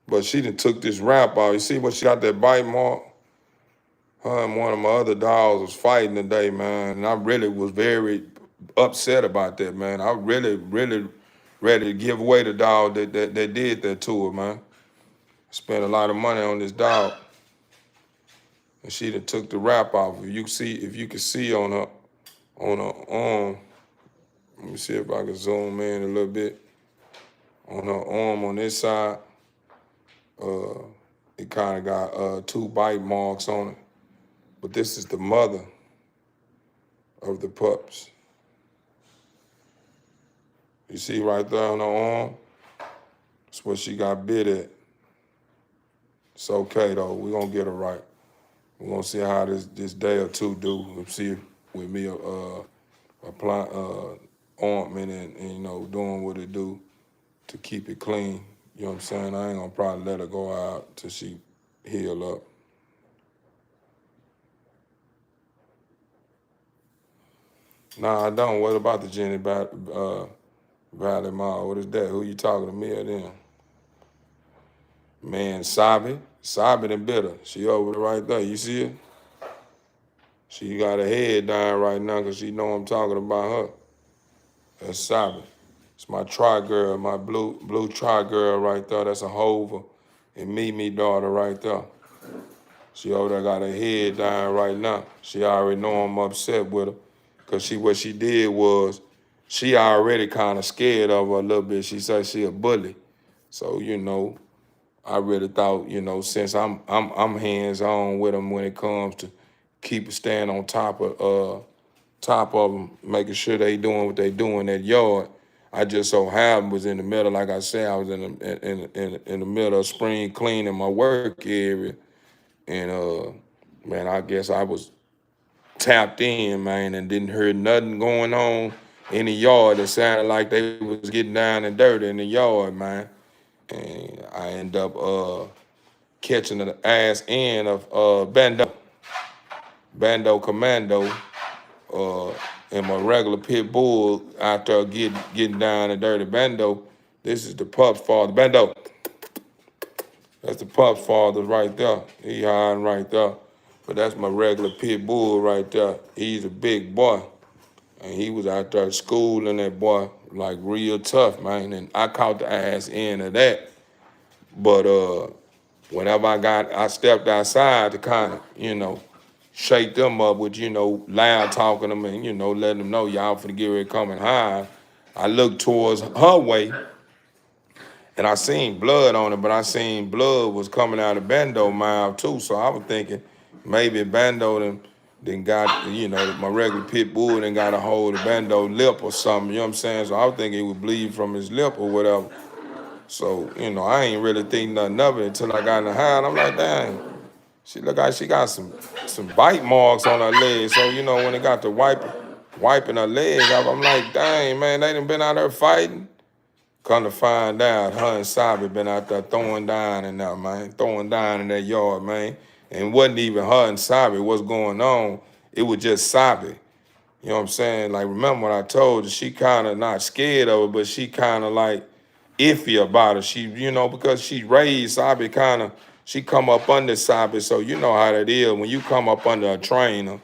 But she done took this wrap off. You see what she got that bite mark? Her and one of my other dogs was fighting today, man. And I really was very upset about that, man. I really ready to give away the dog that did that to her, man. Spent a lot of money on this dog. And she done took the wrap off. If you can see on her arm, let me see if I can zoom in a little bit. On her arm on this side, it kind of got 2 bite marks on it. But this is the mother of the pups. You see right there on her arm? That's where she got bit at. It's okay though. We're gonna get her right. We're gonna see how this day or two do. We'll see with me apply ointment and you know doing what it do to keep it clean. You know what I'm saying? I ain't gonna probably let her go out till she heal up. Nah, I don't. What about the Jenny Valley Mall? What is that? Who you talking to, me or them? Man, Sabi done bit her. She over there right there. You see her? She got her head down right now because she know I'm talking about her. That's Sabi. It's my tri-girl, my blue tri-girl right there. That's a Hova and Mimi daughter right there. She over there got her head down right now. She already know I'm upset with her. Because what she did was, she already kind of scared of her a little bit. She said she a bully. So, you know, I really thought, you know, since I'm hands-on with them when it comes to staying on top of them, making sure they doing what they do in that yard. I just so happened was in the middle, like I said, I was in the middle of spring cleaning my work area. And man, I guess I was tapped in, man, and didn't hear nothing going on in the yard. It sounded like they was getting down and dirty in the yard, man. And I end up catching the ass end of Bando Commando, and my regular pit bull out there getting down and dirty. Bando, this is the pup's father. Bando, that's the pup's father right there. He hiding right there. But that's my regular pit bull right there. He's a big boy. And he was out there schooling that boy like real tough, man. And I caught the ass end of that. But whenever I stepped outside to kind of, you know, shake them up with, you know, loud talking them and, you know, letting them know y'all finna get ready coming high. I looked towards her way and I seen blood on it, but I seen blood was coming out of Bando mouth too. So I was thinking maybe Bando then got, you know, my regular pit bull then got a hold of Bando lip or something, you know what I'm saying? So I was thinking he would bleed from his lip or whatever. So, you know, I ain't really think nothing of it until I got in the house. I'm like, dang, she look like she got some bite marks on her leg. So, you know, when it got to wiping her leg off, I'm like, dang, man, they done been out there fighting. Come to find out, her and Sabi been out there throwing down in there, man. Throwing down in that yard, man. And it wasn't even her and Sabi what's going on. It was just Sabi. You know what I'm saying? Like, remember what I told you, she kind of not scared of it, but she kind of like iffy about it. She, you know, because she raised Sabi she come up under Sabi, so you know how that is. When you come up under a trainer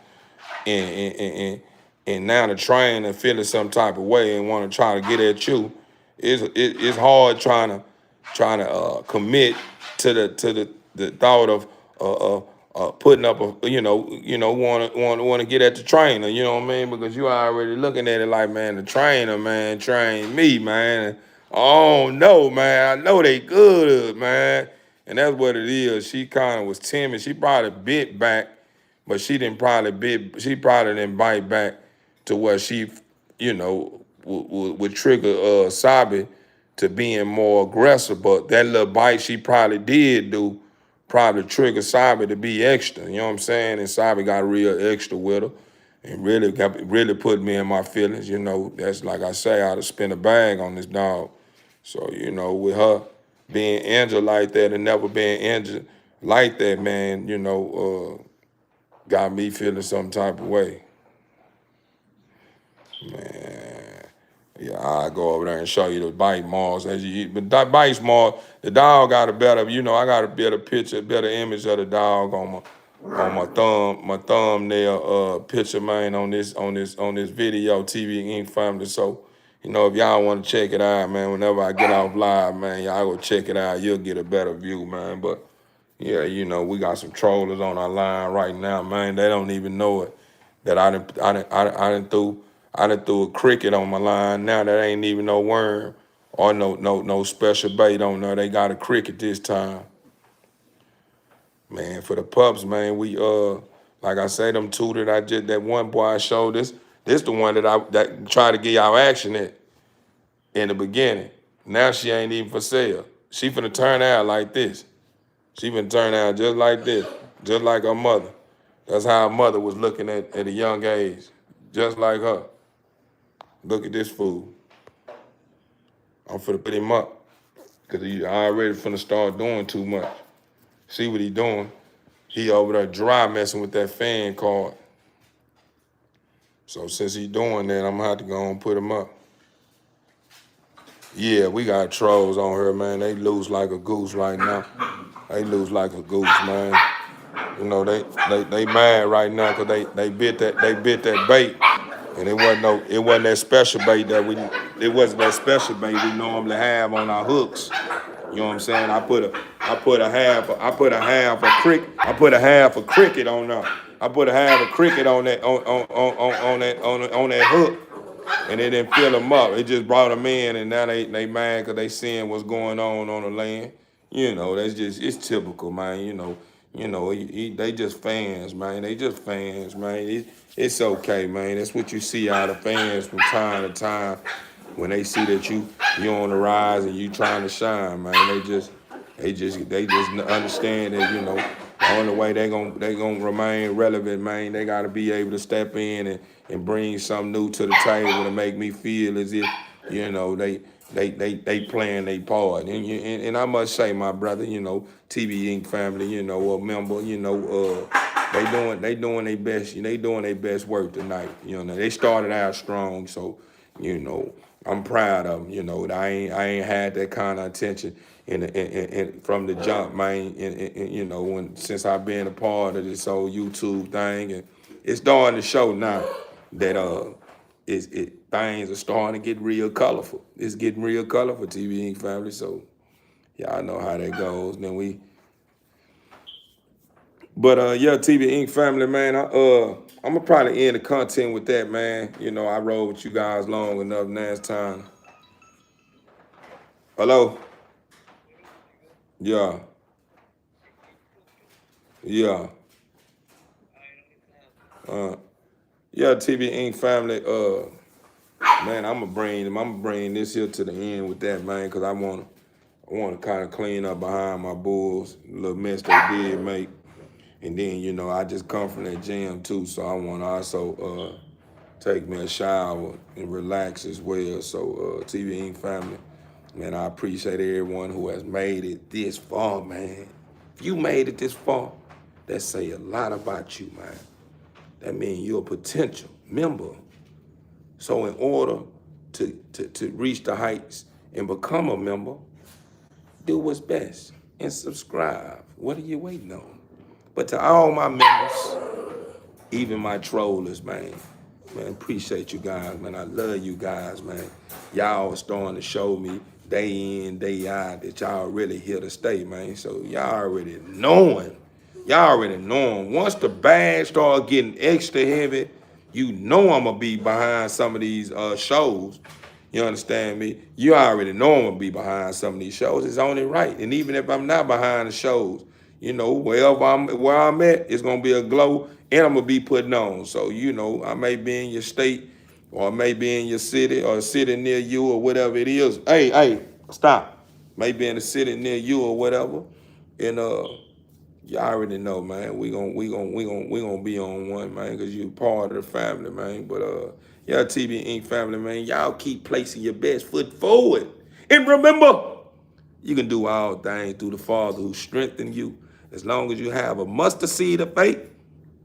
and now the trainer feeling some type of way and want to try to get at you, it's hard trying to commit to the thought of putting up a want to get at the trainer, you know what I mean? Because you already looking at it like, man, the trainer, man, trained me, man. Oh no, man, I know they good, man. And that's what it is. She kind of was timid. She probably bit back, but she probably didn't bite back to where she, you know, would trigger Sabi to being more aggressive. But that little bite she probably did do probably triggered Sabi to be extra. You know what I'm saying? And Sabi got real extra with her and really put me in my feelings. You know, that's like I say, I'd have spent a bag on this dog. So, you know, with her being injured like that and never being injured like that, man, you know, got me feeling some type of way. Man, yeah, I go over there and show you the bite marks as you eat. But that bite mark, the dog got a better, I got a better picture, better image of the dog on my thumbnail picture, man, on this video, TV Ink family. So, if y'all want to check it out, man, whenever I get off live, man, y'all go check it out. You'll get a better view, man. But yeah, we got some trollers on our line right now, man. They don't even know it. That I done threw a cricket on my line. Now that ain't even no worm or no special bait on there. They got a cricket this time. Man, for the pups, man, we like I say, them two that one boy I showed this the one that tried to get y'all action in the beginning. Now she ain't even for sale. She finna turn out like this. She finna turn out just like this, just like her mother. That's how her mother was looking at a young age, just like her. Look at this fool. I'm finna put him up because he already finna start doing too much. See what he doing? He over there dry messing with that fan card. So since he doing that, I'm gonna have to go and put him up. Yeah, we got trolls on here, man. They loose like a goose right now. They loose like a goose, man. They mad right now because they bit that bait. And it wasn't that special bait it wasn't that special bait we normally have on our hooks. You know what I'm saying? I put a half a cricket on there. I put a half a cricket on that on that hook, and it didn't fill them up. It just brought them in, and now they mad because they seeing what's going on the land. It's typical, man. They just fans, man. They just fans, man. It's okay, man. That's what you see out of fans from time to time when they see that you on the rise and you trying to shine, man. They just understand that the only way they gonna remain relevant, man. They gotta be able to step in and bring something new to the table to make me feel as if they playing their part. And I must say, my brother, TV Ink family, a member, they doing their best. They doing their best work tonight. They started out strong, so I'm proud of them. I ain't had that kind of attention from the jump, man. Since I've been a part of this whole YouTube thing, and it's starting to show now that things are starting to get real colorful. It's getting real colorful, TV Ink family. So y'all know how that goes. Yeah, TV Ink family, man. I'm gonna probably end the content with that, man. I rode with you guys long enough. Now it's time. Hello. Yeah. Yeah. Yeah, TV Ink family. Man, I'm gonna bring this here to the end with that, man, because I wanna kind of clean up behind my Bulls, the little mess they did make. And then, I just come from that gym too, so I want to also take me a shower and relax as well. So, TV Ink family, man, I appreciate everyone who has made it this far, man. If you made it this far, that say a lot about you, man. That means you're a potential member. So in order to reach the heights and become a member, do what's best and subscribe. What are you waiting on? But to all my members, even my trollers, man, appreciate you guys, man. I love you guys, man. Y'all starting to show me day in, day out that y'all really here to stay, man. So y'all already knowing. Once the bag start getting extra heavy, I'm gonna be behind some of these shows. You understand me? You already know I'm gonna be behind some of these shows. It's only right. And even if I'm not behind the shows, where I'm at, it's gonna be a glow, and I'm gonna be putting on. So I may be in your state, or I may be in your city, or a city near you, or whatever it is. Hey, stop. Maybe in a city near you or whatever, and you already know, man. We gonna be on one, man, because you part of the family, man. But y'all TV Ink family, man, y'all keep placing your best foot forward, and remember, you can do all things through the Father who strengthens you. As long as you have a mustard seed of faith,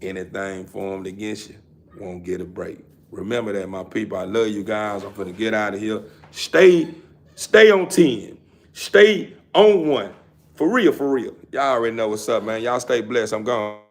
anything formed against you won't get a break. Remember that, my people. I love you guys. I'm finna get out of here. Stay on 10. Stay on 1. For real, for real. Y'all already know what's up, man. Y'all stay blessed. I'm gone.